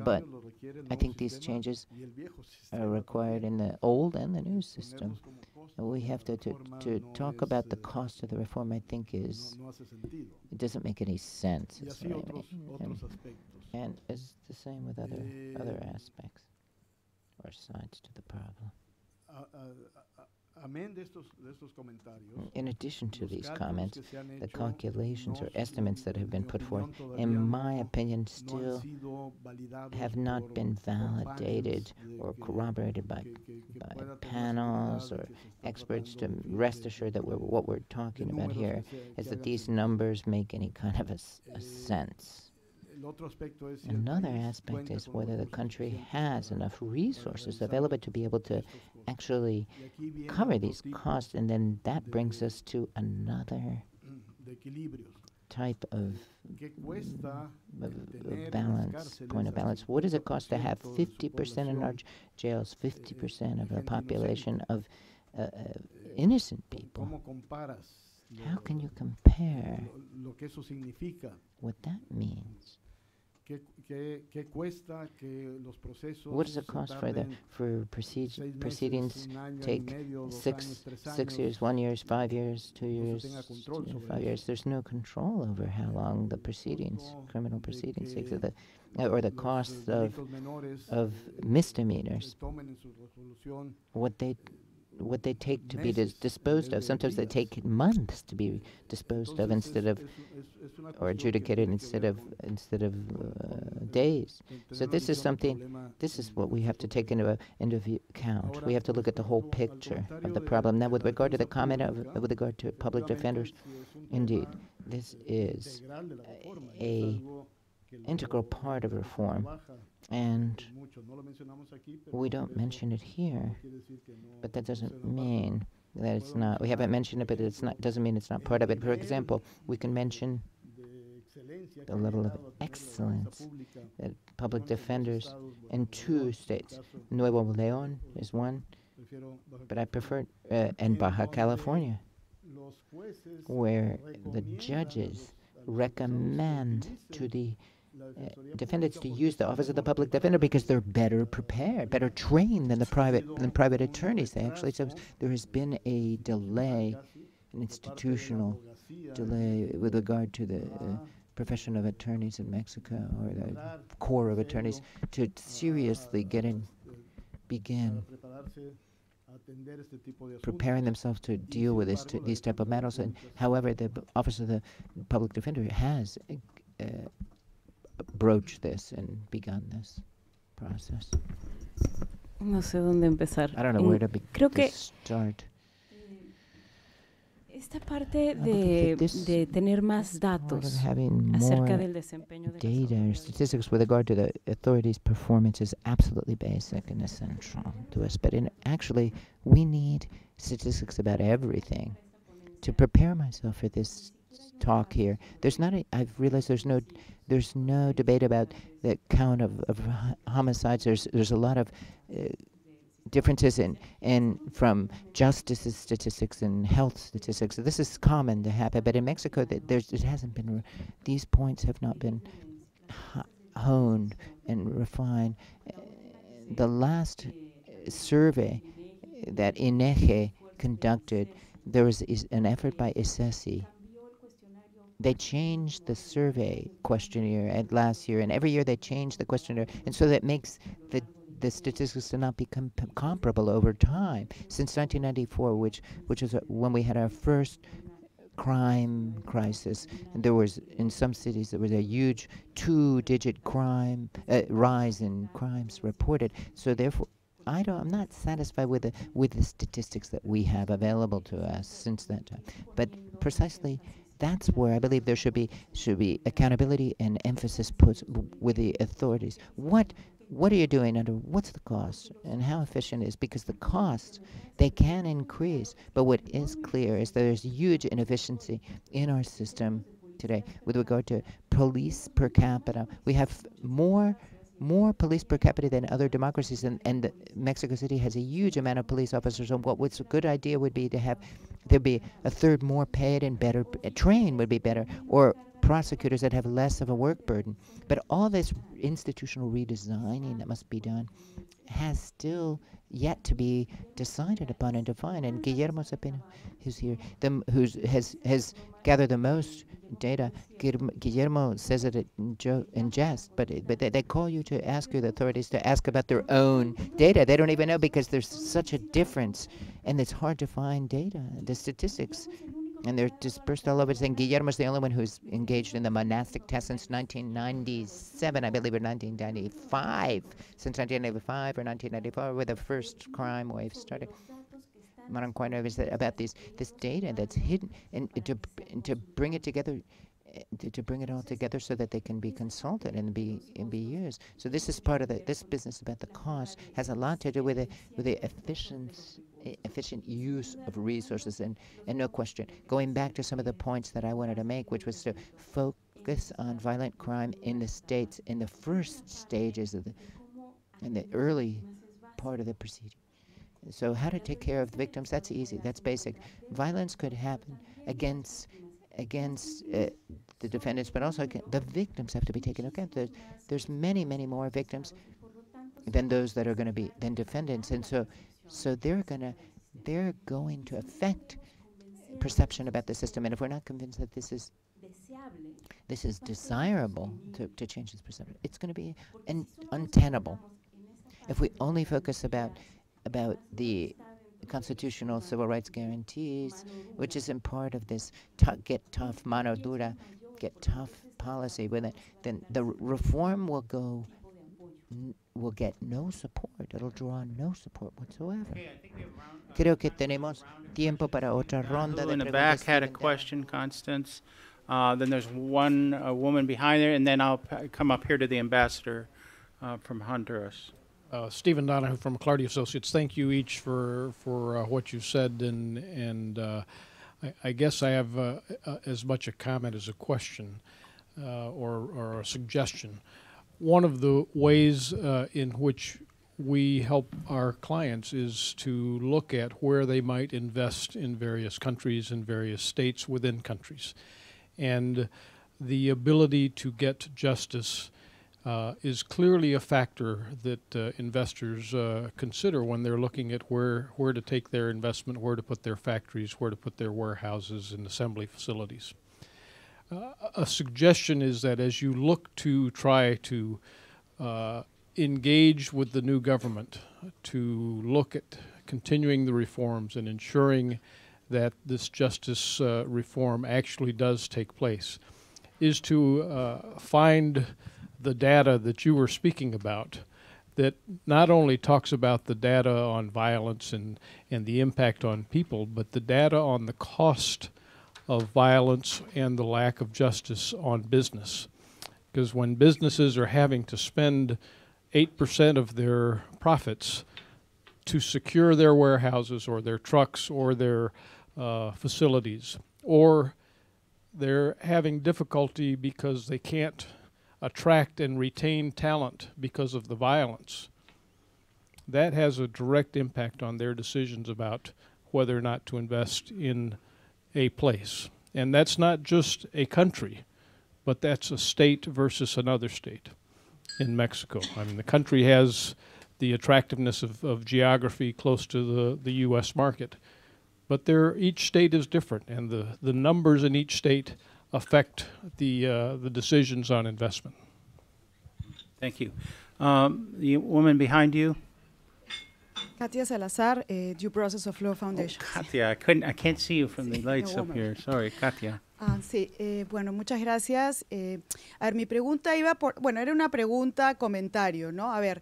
[SPEAKER 3] but I think these changes are required in the old and the new system. And we have to talk about the cost of the reform, I think, it doesn't make any sense. And it's the same with other aspects or sides to the problem. In addition to these comments, the calculations or estimates that have been put forth, in my opinion, still have not been validated or corroborated by panels or experts to rest assured that what we're talking about here is that these numbers make any kind of a sense. Another aspect is whether the country has enough resources available to be able to actually cover these costs, and then that brings us to another type of balance, point of balance. What does it cost to have 50% in our jails, 50% of the population of innocent people? How can you compare what that means
[SPEAKER 5] ¿Qué cuesta que los procesos
[SPEAKER 3] What does it
[SPEAKER 5] se
[SPEAKER 3] cost
[SPEAKER 5] tarden
[SPEAKER 3] for
[SPEAKER 5] 6 meses,
[SPEAKER 3] proceedings
[SPEAKER 5] un año y
[SPEAKER 3] take
[SPEAKER 5] medio, 2
[SPEAKER 3] six
[SPEAKER 5] años, 3
[SPEAKER 3] 6
[SPEAKER 5] años?
[SPEAKER 3] years, 1 year, 5 years, 2
[SPEAKER 5] No se
[SPEAKER 3] years,
[SPEAKER 5] tenga control sobre
[SPEAKER 3] 5 years?
[SPEAKER 5] eso.
[SPEAKER 3] There's no control over how long the proceedings,
[SPEAKER 5] Costo
[SPEAKER 3] criminal
[SPEAKER 5] de
[SPEAKER 3] proceedings take,
[SPEAKER 5] que
[SPEAKER 3] or the
[SPEAKER 5] los
[SPEAKER 3] costs
[SPEAKER 5] delitos menores
[SPEAKER 3] of
[SPEAKER 5] se
[SPEAKER 3] misdemeanors,
[SPEAKER 5] tomen en su resolución
[SPEAKER 3] what they take to be
[SPEAKER 5] meses en
[SPEAKER 3] disposed
[SPEAKER 5] vez
[SPEAKER 3] of.
[SPEAKER 5] de
[SPEAKER 3] Sometimes they
[SPEAKER 5] días.
[SPEAKER 3] take months to be disposed of
[SPEAKER 5] Entonces
[SPEAKER 3] instead of
[SPEAKER 5] es una
[SPEAKER 3] or
[SPEAKER 5] cuestión que
[SPEAKER 3] adjudicated
[SPEAKER 5] tiene que
[SPEAKER 3] instead
[SPEAKER 5] ver
[SPEAKER 3] of
[SPEAKER 5] con
[SPEAKER 3] days.
[SPEAKER 5] tener
[SPEAKER 3] So
[SPEAKER 5] una
[SPEAKER 3] this is
[SPEAKER 5] visión del
[SPEAKER 3] something.
[SPEAKER 5] problema
[SPEAKER 3] This is
[SPEAKER 5] en
[SPEAKER 3] what we have to
[SPEAKER 5] nuestro
[SPEAKER 3] take
[SPEAKER 5] país.
[SPEAKER 3] into account.
[SPEAKER 5] Ahora,
[SPEAKER 3] We have to look at the whole
[SPEAKER 5] respecto al
[SPEAKER 3] picture of
[SPEAKER 5] comentario
[SPEAKER 3] the
[SPEAKER 5] de
[SPEAKER 3] problem. Now,
[SPEAKER 5] la
[SPEAKER 3] with regard to the
[SPEAKER 5] defensa
[SPEAKER 3] comment
[SPEAKER 5] pública,
[SPEAKER 3] with regard to public defenders,
[SPEAKER 5] efectivamente, sí es un
[SPEAKER 3] indeed,
[SPEAKER 5] tema
[SPEAKER 3] this is
[SPEAKER 5] integral de la reforma y es
[SPEAKER 3] a
[SPEAKER 5] algo que
[SPEAKER 3] integral part of
[SPEAKER 5] que se
[SPEAKER 3] reform,
[SPEAKER 5] trabaja
[SPEAKER 3] and
[SPEAKER 5] mucho. No lo mencionamos aquí, pero
[SPEAKER 3] we
[SPEAKER 5] por
[SPEAKER 3] don't
[SPEAKER 5] eso
[SPEAKER 3] mention it here.
[SPEAKER 5] no quiere decir que
[SPEAKER 3] But that
[SPEAKER 5] no sea
[SPEAKER 3] doesn't
[SPEAKER 5] una parte.
[SPEAKER 3] mean that it's
[SPEAKER 5] Puedo
[SPEAKER 3] not. We haven't
[SPEAKER 5] mencionar,
[SPEAKER 3] mentioned it,
[SPEAKER 5] por
[SPEAKER 3] but it's not.
[SPEAKER 5] ejemplo,
[SPEAKER 3] Doesn't mean it's not
[SPEAKER 5] el
[SPEAKER 3] part of it. For
[SPEAKER 5] nivel
[SPEAKER 3] example, we can mention
[SPEAKER 5] de excelencia que
[SPEAKER 3] the
[SPEAKER 5] ha
[SPEAKER 3] level of
[SPEAKER 5] llegado a tener la defensa
[SPEAKER 3] excellence
[SPEAKER 5] pública
[SPEAKER 3] that
[SPEAKER 5] en
[SPEAKER 3] public
[SPEAKER 5] algunos de los
[SPEAKER 3] defenders
[SPEAKER 5] estados,
[SPEAKER 3] in
[SPEAKER 5] Nuevo
[SPEAKER 3] 2
[SPEAKER 5] León,
[SPEAKER 3] states.
[SPEAKER 5] en el caso
[SPEAKER 3] Nuevo
[SPEAKER 5] de
[SPEAKER 3] León is one,
[SPEAKER 5] prefiero Baja
[SPEAKER 3] but I
[SPEAKER 5] California,
[SPEAKER 3] prefer and
[SPEAKER 5] en
[SPEAKER 3] Baja
[SPEAKER 5] donde
[SPEAKER 3] California,
[SPEAKER 5] los jueces
[SPEAKER 3] where the
[SPEAKER 5] recomiendan
[SPEAKER 3] judges
[SPEAKER 5] a los
[SPEAKER 3] recommend
[SPEAKER 5] acusados que
[SPEAKER 3] to the
[SPEAKER 5] la Defensoría
[SPEAKER 3] defendants
[SPEAKER 5] Pública
[SPEAKER 3] to
[SPEAKER 5] porque
[SPEAKER 3] use the
[SPEAKER 5] saben
[SPEAKER 3] office of the
[SPEAKER 5] mejor
[SPEAKER 3] public
[SPEAKER 5] aplicar
[SPEAKER 3] defender because they're
[SPEAKER 5] la
[SPEAKER 3] better prepared, better trained than the private attorneys. They actually, so
[SPEAKER 5] retraso
[SPEAKER 3] there has been a delay,
[SPEAKER 5] casi
[SPEAKER 3] an
[SPEAKER 5] por parte de la
[SPEAKER 3] institutional
[SPEAKER 5] abogacía
[SPEAKER 3] delay with regard to the
[SPEAKER 5] a
[SPEAKER 3] profession of attorneys in Mexico, or the
[SPEAKER 5] preparar
[SPEAKER 3] corps of
[SPEAKER 5] en
[SPEAKER 3] attorneys,
[SPEAKER 5] serio
[SPEAKER 3] to seriously
[SPEAKER 5] para
[SPEAKER 3] begin
[SPEAKER 5] prepararse a atender este tipo de
[SPEAKER 3] preparing
[SPEAKER 5] asuntos.
[SPEAKER 3] themselves to
[SPEAKER 5] Y
[SPEAKER 3] deal
[SPEAKER 5] sin
[SPEAKER 3] with
[SPEAKER 5] embargo, la
[SPEAKER 3] these type of
[SPEAKER 5] Defensoría
[SPEAKER 3] matters. And
[SPEAKER 5] Pública
[SPEAKER 3] however, the Office of the Public Defender has broached this and begun this process.
[SPEAKER 6] No sé dónde empezar.
[SPEAKER 3] I don't know where to
[SPEAKER 6] Creo
[SPEAKER 3] to
[SPEAKER 6] que
[SPEAKER 3] start.
[SPEAKER 6] esta parte
[SPEAKER 3] believe that
[SPEAKER 6] de tener más
[SPEAKER 3] Part of
[SPEAKER 6] datos
[SPEAKER 3] having
[SPEAKER 6] acerca
[SPEAKER 3] more
[SPEAKER 6] del desempeño de las
[SPEAKER 3] data or
[SPEAKER 6] autoridades
[SPEAKER 3] statistics with regard to the authorities' performance is absolutely basic and essential to us. But actually, we need statistics about everything. To prepare myself for this talk here, I've realized there's no debate about the count of homicides. There's a lot of differences in from justice statistics and health statistics. This is common to happen, but in Mexico, it hasn't been. These points have not been honed and refined. The last survey that INEGE conducted, there was an effort by ISESI. They changed the survey questionnaire last year, and every year they change the questionnaire, and so that makes the statistics to not be comparable over time. Since 1994, which is when we had our first crime crisis, and there was, in some cities, there was a huge 2-digit crime rise in crimes reported. So therefore, I'm not satisfied with the statistics that we have available to us since that time. But precisely, that's where I believe there should be accountability and emphasis put with the authorities. What are you doing under what's the cost and how efficient it is? Because the costs, they can increase, but what is clear is that there's huge inefficiency in our system today with regard to police per capita. We have more police per capita than other democracies, and Mexico City has a huge amount of police officers. And what's a good idea would be to have there be a third more paid and better trained would be better, or prosecutors that have less of a work burden. But all this institutional redesigning that must be done has still yet to be decided upon and defined. And Guillermo Cepeda, who's here, has gathered the most data. Guillermo says it in jest, but they call you to ask the authorities to ask about their own data. They don't even know because there's such a difference, and it's hard to find data, the statistics. And they're dispersed all over. And Guillermo's the only one who's engaged in the monastic test since 1997, I believe, or 1995. Since 1995 or 1994, where the first crime wave started. Maranquano is about this data that's hidden, and to bring it together, to bring it all together so that they can be consulted and be used. So this is part of this business about the cost has a lot to do with the efficient use of resources, and no question. Going back to some of the points that I wanted to make, which was to focus on violent crime in the states in the first stages in the early part of the procedure. So how to take care of the victims, that's easy, that's basic. Violence could happen against against the defendants, but also the victims have to be taken into account. There's many, many more victims than those that are going to be than defendants, and so they're going to affect perception about the system. And if we're not convinced that this is desirable to change this perception, it's going to be untenable. If we only focus about the constitutional civil rights guarantees, which is in part of this get tough, mano dura, get tough policy with it, then the reform will get no support. It'll draw no support whatsoever. Creo que tenemos tiempo para otra ronda de
[SPEAKER 1] in the
[SPEAKER 3] preguntas.
[SPEAKER 1] back had a
[SPEAKER 3] Stephen
[SPEAKER 1] question, Constance. Then there's one woman behind there, and then I'll come up here to the ambassador from Honduras.
[SPEAKER 11] Stephen Donahue from McClarty Associates. Thank you each for what you said, and I guess I have as much a comment as a question or a suggestion. One of the ways in which we help our clients is to look at where they might invest in various countries and various states within countries. And the ability to get justice is clearly a factor that investors consider when they're looking at where to take their investment, where to put their factories, where to put their warehouses and assembly facilities. A suggestion is that as you look to try to engage with the new government, to look at continuing the reforms and ensuring that this justice reform actually does take place, is to find the data that you were speaking about that not only talks about the data on violence and the impact on people, but the data on the cost of violence and the lack of justice on business. Because when businesses are having to spend 8% of their profits to secure their warehouses or their trucks or their facilities, or they're having difficulty because they can't attract and retain talent because of the violence, that has a direct impact on their decisions about whether or not to invest in a place. And that's not just a country, but that's a state versus another state in Mexico. I mean, the country has the attractiveness of geography close to the U.S. market, but each state is different, and the numbers in each state affect the decisions on investment.
[SPEAKER 1] Thank you. The woman behind you.
[SPEAKER 12] Katia Salazar, Due Process of Law Foundation.
[SPEAKER 1] Oh, Katia, I can't see you from the lights up here. Sorry, Katia.
[SPEAKER 12] Sí, bueno, muchas gracias. A ver, mi pregunta iba era una pregunta, comentario, ¿no? A ver,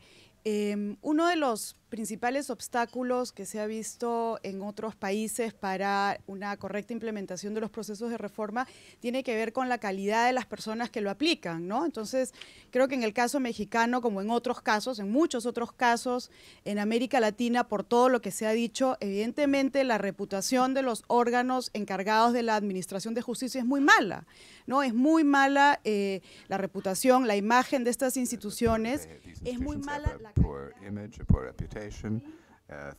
[SPEAKER 12] uno de los principales obstáculos que se ha visto en otros países para una correcta implementación de los procesos de reforma tiene que ver con la calidad de las personas que lo aplican, ¿no? Entonces, creo que en el caso mexicano, como en otros casos, en muchos otros casos, en América Latina, por todo lo que se ha dicho, evidentemente la reputación de los órganos encargados de la administración de justicia es muy mala, ¿no? Es muy mala la reputación, la imagen de estas instituciones, es muy mala la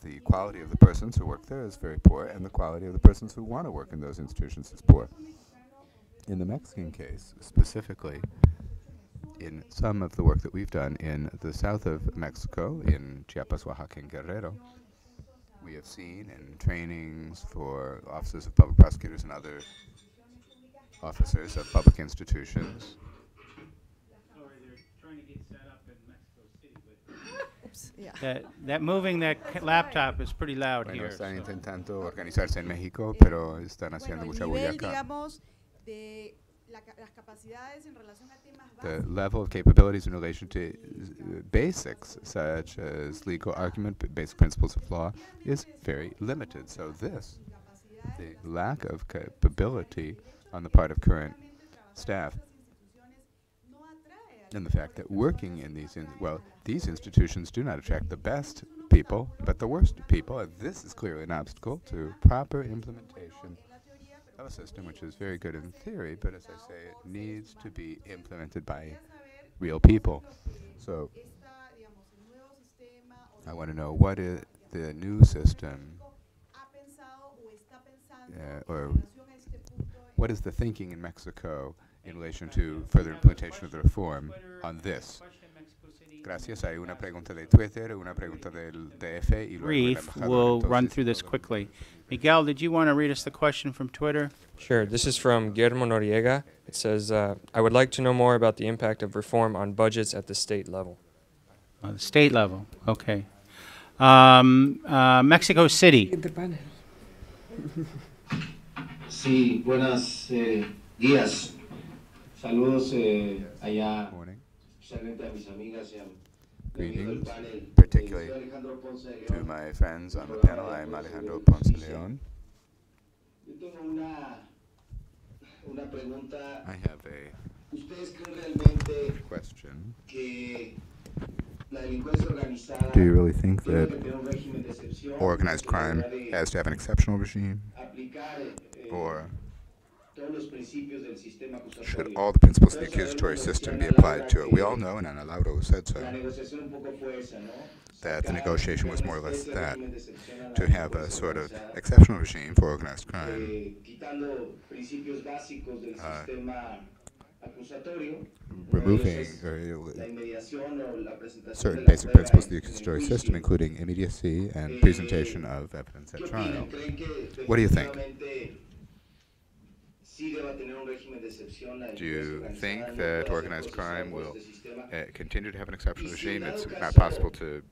[SPEAKER 4] the quality of the persons who work there is very poor, and the quality of the persons who want to work in those institutions is poor. In the Mexican case, specifically, in some of the work that we've done in the south of Mexico, in Chiapas, Oaxaca, and Guerrero, we have seen in trainings for officers of public prosecutors and other officers of public institutions.
[SPEAKER 1] That moving that laptop is pretty loud here.
[SPEAKER 4] Están intentando organizarse en México, pero están haciendo mucha bulla acá. The level of capabilities in relation to basics, such as legal argument, basic principles of law, is very limited. So the lack of capability on the part of current staff, and the fact that working in these institutions do not attract the best people, but the worst people, and this is clearly an obstacle to proper implementation of a system which is very good in theory, but as I say, it needs to be implemented by real people. So I want to know what is the new system, or What is the thinking in Mexico in relation to further implementation of the reform on this? Gracias. Hay una pregunta de Twitter, una pregunta del DF y luego el
[SPEAKER 1] Brief,
[SPEAKER 4] embajador.
[SPEAKER 1] we'll run
[SPEAKER 4] Entonces,
[SPEAKER 1] through this quickly. Miguel, did you want to read us the question from Twitter?
[SPEAKER 13] Sure. This is from Guillermo Noriega. It says, I would like to know more about the impact of reform on budgets at the state level.
[SPEAKER 1] The state level, okay. Mexico City.
[SPEAKER 14] Sí, buenos días. Saludos allá,
[SPEAKER 4] Morning.
[SPEAKER 14] especialmente a mis amigas y a
[SPEAKER 4] Greetings, particularly to my friends on the panel. I am Alejandro Ponce Leon.
[SPEAKER 14] Yo tengo una pregunta.
[SPEAKER 4] I have a
[SPEAKER 14] ¿Ustedes creen realmente
[SPEAKER 4] question.
[SPEAKER 14] que la delincuencia organizada
[SPEAKER 4] Do you really think
[SPEAKER 14] tiene
[SPEAKER 4] that
[SPEAKER 14] que tener un régimen de excepción?
[SPEAKER 4] organized crime has to have an exceptional regime?
[SPEAKER 14] Aplicar
[SPEAKER 4] Or
[SPEAKER 14] todos los principios del sistema
[SPEAKER 4] should
[SPEAKER 14] acusatorio.
[SPEAKER 4] all the principles of the accusatory system be applied to it? We all know, and Ana Laura said so,
[SPEAKER 14] La negociación un poco fue esa, ¿no?
[SPEAKER 4] that the negotiation was more or less
[SPEAKER 14] Sacar
[SPEAKER 4] that,
[SPEAKER 14] régimen de excepción a la
[SPEAKER 4] to have a
[SPEAKER 14] delincuencia
[SPEAKER 4] sort of
[SPEAKER 14] organizada,
[SPEAKER 4] exceptional regime for organized crime,
[SPEAKER 14] quitando principios básicos del sistema acusatorio,
[SPEAKER 4] removing
[SPEAKER 14] la inmediación o la presentación de
[SPEAKER 4] certain
[SPEAKER 14] la
[SPEAKER 4] basic
[SPEAKER 14] prueba
[SPEAKER 4] principles of the
[SPEAKER 14] en el
[SPEAKER 4] accusatory
[SPEAKER 14] juicio.
[SPEAKER 4] system, including immediacy and presentation of evidence at
[SPEAKER 14] ¿Qué
[SPEAKER 4] trial.
[SPEAKER 14] opinan? ¿Creen que
[SPEAKER 4] What do you think?
[SPEAKER 14] definitivamente sí deba tener un régimen de excepción la
[SPEAKER 4] Do you
[SPEAKER 14] delincuencia
[SPEAKER 4] think
[SPEAKER 14] organizada? No
[SPEAKER 4] that
[SPEAKER 14] puede ser
[SPEAKER 4] organized
[SPEAKER 14] procesada
[SPEAKER 4] crime
[SPEAKER 14] por
[SPEAKER 4] will
[SPEAKER 14] este sistema.
[SPEAKER 4] continue to have an exceptional
[SPEAKER 14] Y si en
[SPEAKER 4] regime?
[SPEAKER 14] dado
[SPEAKER 4] It's
[SPEAKER 14] caso
[SPEAKER 4] not possible to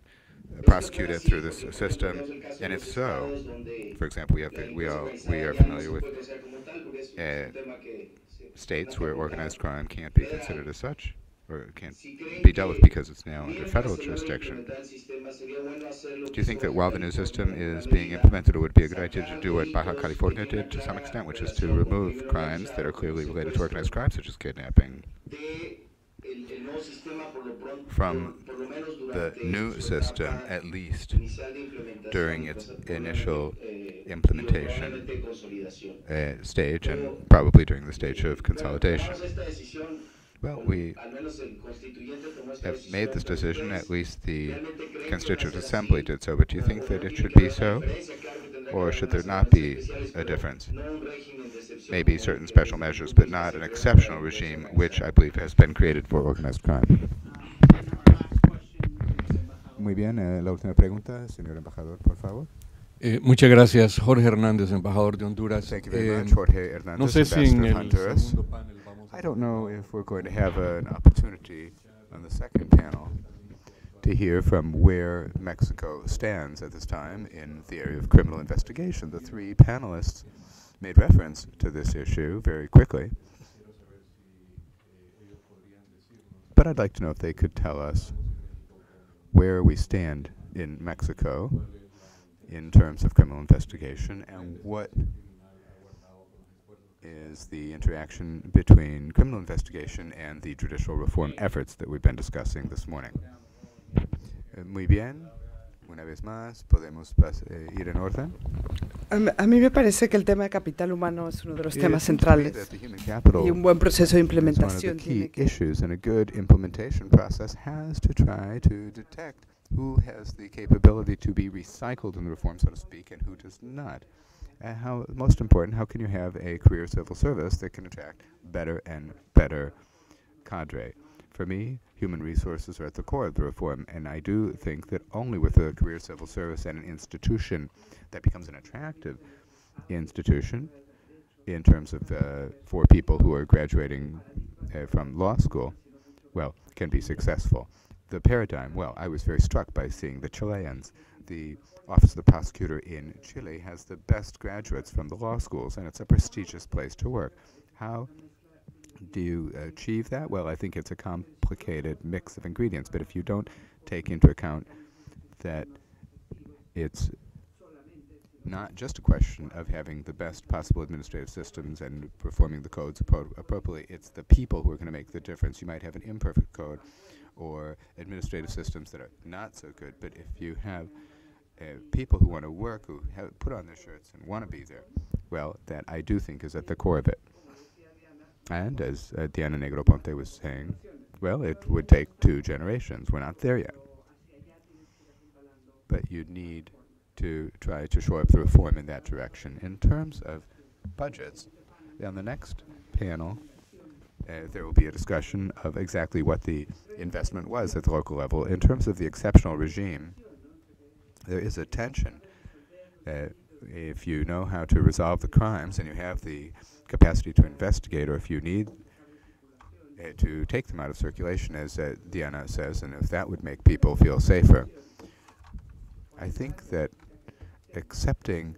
[SPEAKER 4] prosecute it
[SPEAKER 14] fuera
[SPEAKER 4] through
[SPEAKER 14] así,
[SPEAKER 4] this
[SPEAKER 14] porque
[SPEAKER 4] system,
[SPEAKER 14] tenemos el caso de
[SPEAKER 4] and if
[SPEAKER 14] los
[SPEAKER 4] so,
[SPEAKER 14] estados donde
[SPEAKER 4] for example,
[SPEAKER 14] la
[SPEAKER 4] we
[SPEAKER 14] delincuencia
[SPEAKER 4] are
[SPEAKER 14] organizada ya no
[SPEAKER 4] familiar
[SPEAKER 14] se
[SPEAKER 4] with
[SPEAKER 14] puede considerar como tal, porque es un tema que
[SPEAKER 4] states
[SPEAKER 14] una
[SPEAKER 4] where
[SPEAKER 14] facultad
[SPEAKER 4] organized crime can't be
[SPEAKER 14] federal.
[SPEAKER 4] considered as such, or can't
[SPEAKER 14] Si creen
[SPEAKER 4] be dealt with
[SPEAKER 14] que
[SPEAKER 4] because it's now under
[SPEAKER 14] mientras
[SPEAKER 4] federal
[SPEAKER 14] se logre
[SPEAKER 4] jurisdiction.
[SPEAKER 14] implementar el sistema, sería bueno hacerlo
[SPEAKER 4] Do you think that while the new
[SPEAKER 14] quizás
[SPEAKER 4] system
[SPEAKER 14] en
[SPEAKER 4] is
[SPEAKER 14] una
[SPEAKER 4] being
[SPEAKER 14] medida,
[SPEAKER 4] implemented, it would be a good idea to
[SPEAKER 14] sacar
[SPEAKER 4] do what Baja
[SPEAKER 14] delitos
[SPEAKER 4] California
[SPEAKER 14] que tienen
[SPEAKER 4] did to some
[SPEAKER 14] clara
[SPEAKER 4] extent, which is to
[SPEAKER 14] relación con
[SPEAKER 4] remove
[SPEAKER 14] crimen
[SPEAKER 4] crimes that
[SPEAKER 14] organizado,
[SPEAKER 4] are
[SPEAKER 14] como
[SPEAKER 4] clearly
[SPEAKER 14] el
[SPEAKER 4] related to organized
[SPEAKER 14] secuestro,
[SPEAKER 4] crime, such as kidnapping,
[SPEAKER 14] de el nuevo sistema por lo pronto,
[SPEAKER 4] from
[SPEAKER 14] por lo menos
[SPEAKER 4] the
[SPEAKER 14] durante
[SPEAKER 4] new
[SPEAKER 14] su
[SPEAKER 4] system,
[SPEAKER 14] etapa
[SPEAKER 4] at least
[SPEAKER 14] inicial de implementación,
[SPEAKER 4] during
[SPEAKER 14] y
[SPEAKER 4] its
[SPEAKER 14] posteriormente,
[SPEAKER 4] initial
[SPEAKER 14] digo,
[SPEAKER 4] implementation
[SPEAKER 14] probablemente consolidación.
[SPEAKER 4] stage,
[SPEAKER 14] Pero,
[SPEAKER 4] and probably during the stage of
[SPEAKER 14] pero
[SPEAKER 4] consolidation.
[SPEAKER 14] tomamos esta decisión,
[SPEAKER 4] Well,
[SPEAKER 14] o
[SPEAKER 4] we
[SPEAKER 14] al menos el constituyente tomó esta
[SPEAKER 4] have made this
[SPEAKER 14] decisión, pero
[SPEAKER 4] decision,
[SPEAKER 14] ustedes
[SPEAKER 4] at least the
[SPEAKER 14] realmente creen que va a
[SPEAKER 4] Constituent
[SPEAKER 14] ser
[SPEAKER 4] Assembly
[SPEAKER 14] así,
[SPEAKER 4] did so, but do you
[SPEAKER 14] o
[SPEAKER 4] think that
[SPEAKER 14] no
[SPEAKER 4] it
[SPEAKER 14] tiene
[SPEAKER 4] should
[SPEAKER 14] que
[SPEAKER 4] be
[SPEAKER 14] haber
[SPEAKER 4] so?
[SPEAKER 14] una diferencia? Claro que tendrá que
[SPEAKER 4] Or
[SPEAKER 14] haber
[SPEAKER 4] should
[SPEAKER 14] unas
[SPEAKER 4] there not be
[SPEAKER 14] especiales,
[SPEAKER 4] a
[SPEAKER 14] pero
[SPEAKER 4] difference?
[SPEAKER 14] no un régimen de excepción
[SPEAKER 4] Maybe
[SPEAKER 14] como
[SPEAKER 4] certain
[SPEAKER 14] el que
[SPEAKER 4] special
[SPEAKER 14] se
[SPEAKER 4] measures,
[SPEAKER 14] supone
[SPEAKER 4] but
[SPEAKER 14] que
[SPEAKER 4] not
[SPEAKER 14] se
[SPEAKER 4] an
[SPEAKER 14] crea
[SPEAKER 4] exceptional
[SPEAKER 14] para la delincuencia
[SPEAKER 4] regime, which I
[SPEAKER 14] organizada.
[SPEAKER 4] believe has been created for organized crime. Muy bien, la última pregunta, señor embajador, por favor.
[SPEAKER 15] Muchas gracias, Jorge Hernández, embajador de Honduras.
[SPEAKER 4] Thank you very much, Jorge Hernández,
[SPEAKER 15] No sé si en
[SPEAKER 4] ambassador of
[SPEAKER 15] el
[SPEAKER 4] Honduras.
[SPEAKER 15] segundo panel vamos a
[SPEAKER 4] I don't know if we're going to have an opportunity on the second panel to hear from where Mexico stands at this time in the area of criminal investigation. The three panelists made reference to this issue very quickly. But I'd like to know if they could tell us where we stand in Mexico in terms of criminal investigation and what is the interaction between criminal investigation and the judicial reform efforts that we've been discussing this morning. Muy bien. Una vez más, podemos ir en orden.
[SPEAKER 2] A mí me parece que el tema de capital humano es uno de los
[SPEAKER 4] It
[SPEAKER 2] temas
[SPEAKER 4] seems to me
[SPEAKER 2] centrales
[SPEAKER 4] that the human capital
[SPEAKER 2] y un buen proceso de
[SPEAKER 4] is one of the
[SPEAKER 2] implementación
[SPEAKER 4] key
[SPEAKER 2] tiene que
[SPEAKER 4] issues, and a good implementation process has to try to detect who has the capability to be recycled in the reform, so to speak, and who does not. How most important, how can you have a career civil service that can attract better and better cadre? For me, human resources are at the core of the reform, and I do think that only with a career civil service and an institution that becomes an attractive institution in terms of for people who are graduating from law school, well, can be successful. The paradigm, well, I was very struck by seeing the Chileans. The Office of the Prosecutor in Chile has the best graduates from the law schools, and it's a prestigious place to work. How do you achieve that? Well, I think it's a complicated mix of ingredients, but if you don't take into account that it's not just a question of having the best possible administrative systems and performing the codes appropriately, it's the people who are going to make the difference. You might have an imperfect code or administrative systems that are not so good, but if you have people who want to work, who have put on their shirts and want to be there, well, that I do think is at the core of it. And as Diana Negroponte was saying, well, it would take 2 generations. We're not there yet. But you need to try to shore up the reform in that direction. In terms of budgets, On the next panel, there will be a discussion of exactly what the investment was at the local level. In terms of the exceptional regime, there is a tension. If you know how to resolve the crimes and you have the capacity to investigate, or if you need to take them out of circulation, as Diana says, and if that would make people feel safer, I think that accepting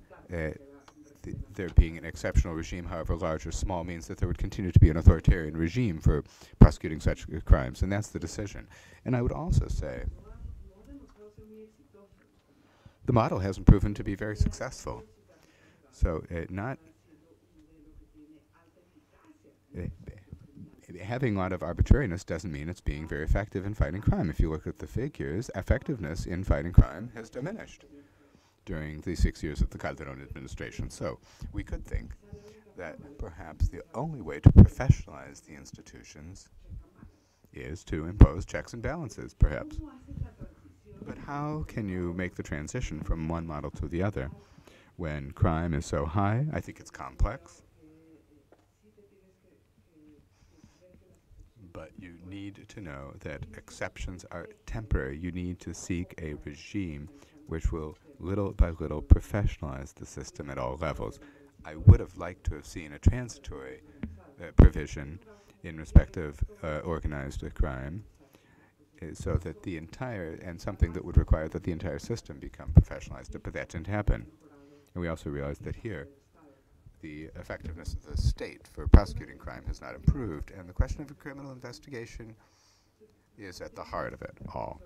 [SPEAKER 4] there being an exceptional regime, however large or small, means that there would continue to be an authoritarian regime for prosecuting such crimes, and that's the decision. And I would also say the model hasn't proven to be very successful. So having a lot of arbitrariness doesn't mean it's being very effective in fighting crime. If you look at the figures, effectiveness in fighting crime has diminished during the 6 years of the Calderon administration. So we could think that perhaps the only way to professionalize the institutions is to impose checks and balances, perhaps. But how can you make the transition from one model to the other when crime is so high? I think it's complex. But you need to know that exceptions are temporary. You need to seek a regime which will little by little professionalize the system at all levels. I would have liked to have seen a transitory provision in respect of organized crime, so that the entire, and something that would require that the entire system become professionalized, but that didn't happen. And we also realized that here, the effectiveness of the state for prosecuting crime has not improved, and the question of a criminal investigation is at the heart of it all.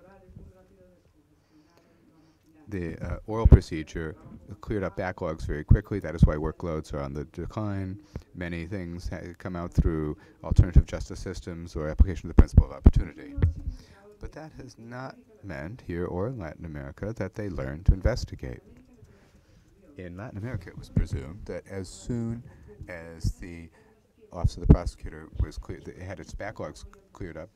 [SPEAKER 4] The oral procedure cleared up backlogs very quickly. That is why workloads are on the decline. Many things come out through alternative justice systems or application of the principle of opportunity. But that has not meant, here or in Latin America, that they learn to investigate. In Latin America, it was presumed that as soon as the Office of the Prosecutor was clear, that it had its backlogs cleared up,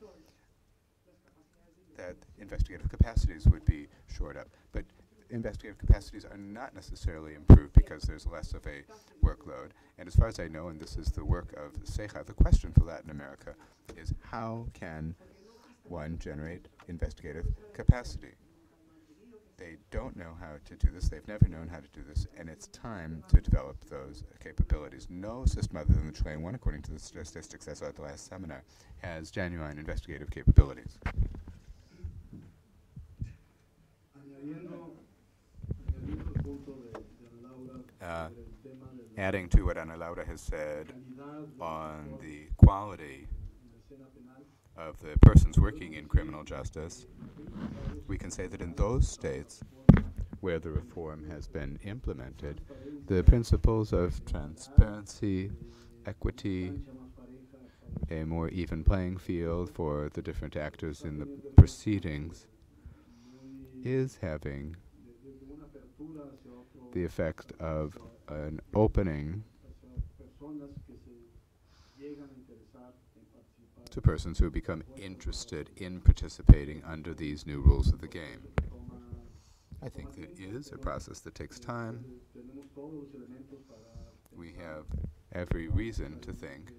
[SPEAKER 4] that investigative capacities would be shored up. But investigative capacities are not necessarily improved because there's less of a workload. And as far as I know, and this is the work of CEJA, the question for Latin America is how can one generate investigative capacity? They don't know how to do this. They've never known how to do this, and it's time to develop those capabilities. No system other than the Chilean one, according to the statistics I saw at the last seminar, has genuine investigative capabilities. Adding to what Ana Laura has said on the quality of the persons working in criminal justice, we can say that in those states where the reform has been implemented, the principles of transparency, equity, a more even playing field for the different actors in the proceedings is having the effect of an opening to persons who become interested in participating under these new rules of the game. I think that is a process that takes time. We have every reason to think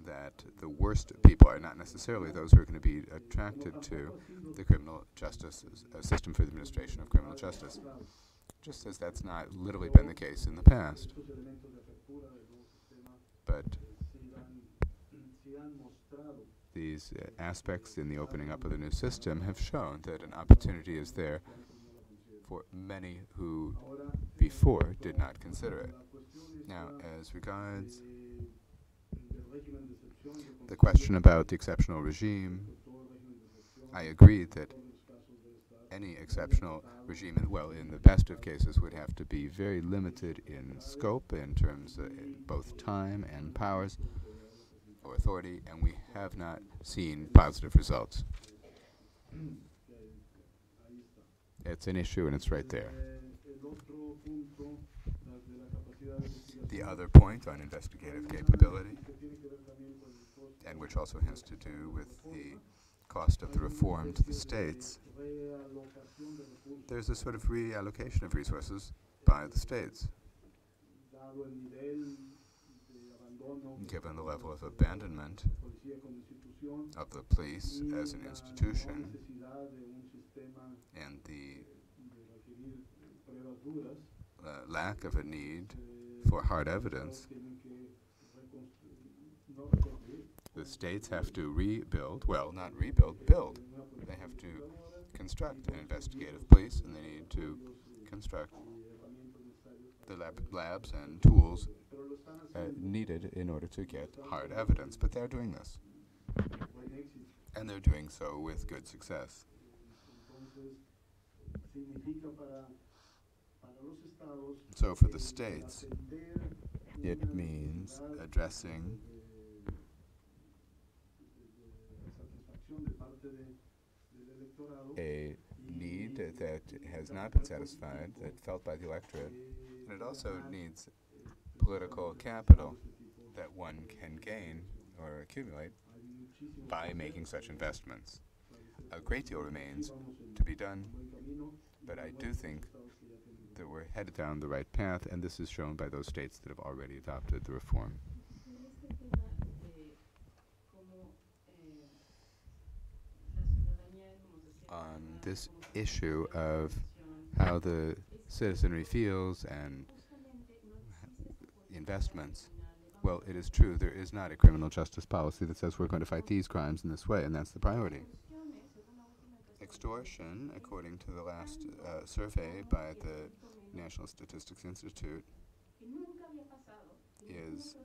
[SPEAKER 4] that the worst people are not necessarily those who are going to be attracted to the criminal justice system for the administration of criminal justice, just as that's not literally been the case in the past. But these aspects in the opening up of the new system have shown that an opportunity is there for many who before did not consider it. Now, as regards the question about the exceptional regime, I agree that any exceptional regime, well, in the best of cases, would have to be very limited in scope in terms of both time and powers or authority, and we have not seen positive results. It's an issue, and it's right there. The other point on investigative capability, and which also has to do with the cost of the reform to the states, there's a sort of reallocation of resources by the states. given the level of abandonment of the police as an institution and the lack of a need for hard evidence, the states have to rebuild, well, not rebuild, build. They have to construct an investigative police, and they need to construct the labs and tools needed in order to get hard evidence. But they're doing this. And they're doing so with good success. So for the states, it means addressing a need that has not been satisfied, that felt by the electorate, and it also needs political capital that one can gain or accumulate by making such investments. A great deal remains to be done, but I do think that we're headed down the right path, and this is shown by those states that have already adopted the reform. On this issue of how the citizenry feels and investments, well, it is true, there is not a criminal justice policy that says we're going to fight these crimes in this way, and that's the priority. Extortion, according to the last survey by the National Statistics Institute, is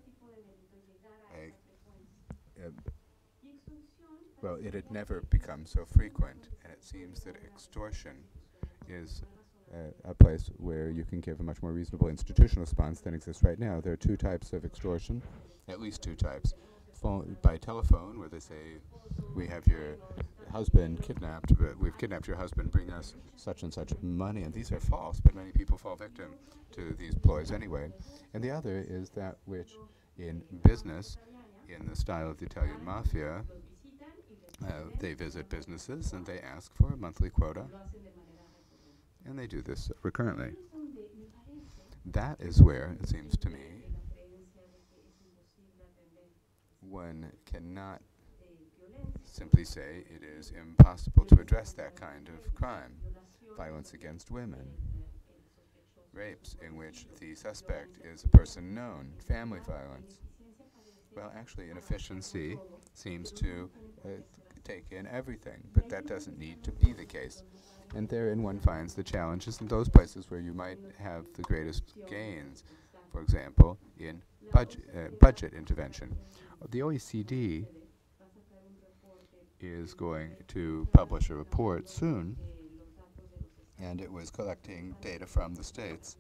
[SPEAKER 4] well, it had never become so frequent, and it seems that extortion is a place where you can give a much more reasonable institutional response than exists right now. There are two types of extortion, at least two types. By telephone, where they say, we have your husband kidnapped, we've kidnapped your husband, bring us such and such money, and these are false, but many people fall victim to these ploys anyway. And the other is that which in business, in the style of the Italian mafia, they visit businesses and they ask for a monthly quota, and they do this recurrently. That is where, it seems to me, one cannot simply say it is impossible to address that kind of crime. Violence against women, rapes in which the suspect is a person known, family violence. Well, actually, inefficiency seems to take in everything, but that doesn't need to be the case. And therein one finds the challenges in those places where you might have the greatest gains, for example, in budget intervention. The OECD is going to publish a report soon, and it was collecting data from the states.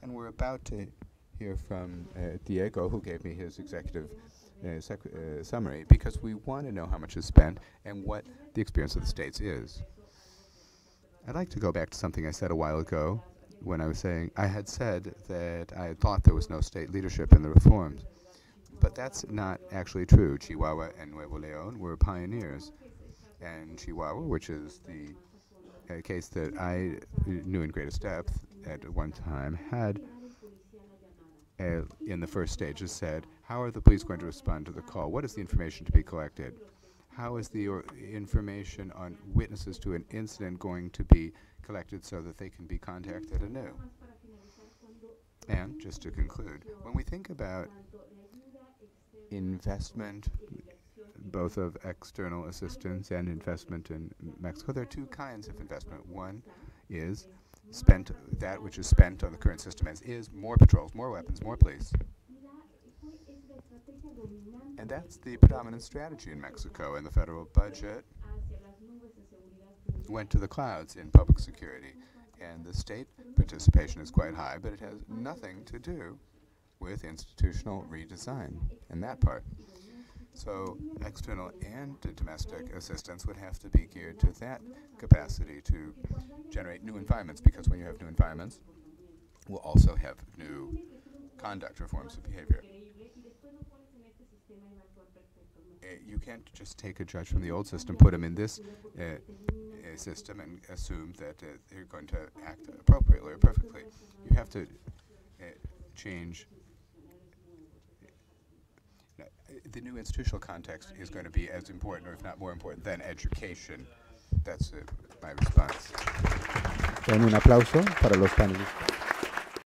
[SPEAKER 4] And we're about to hear from Diego, who gave me his executive summary, because we want to know how much is spent and what the experience of the states is. I'd like to go back to something I said a while ago when I was saying, I had said that I had thought there was no state leadership in the reforms. But that's not actually true. Chihuahua and Nuevo León were pioneers. And Chihuahua, which is the case that I knew in greatest depth at one time, had, in the first stages, said, how are the police going to respond to the call? What is the information to be collected? How is the information on witnesses to an incident going to be collected so that they can be contacted anew? And just to conclude, when we think about investment, both of external assistance and investment in Mexico, there are two kinds of investment. One is spent, that which is spent on the current system as is, more patrols, more weapons, more police. And that's the predominant strategy in Mexico, and the federal budget went to the clouds in public security. And the state participation is quite high, but it has nothing to do with institutional redesign in that part. So external and domestic assistance would have to be geared to that capacity to generate new environments, because when you have new environments, we'll also have new conduct reforms of behavior. You can't just take a judge from the old system, put him in this system, and assume that they're going to act appropriately or perfectly. You have to change. The new institutional context is going to be as important, or if not more important, than education. That's my response.
[SPEAKER 16] Un aplauso para los panelistas.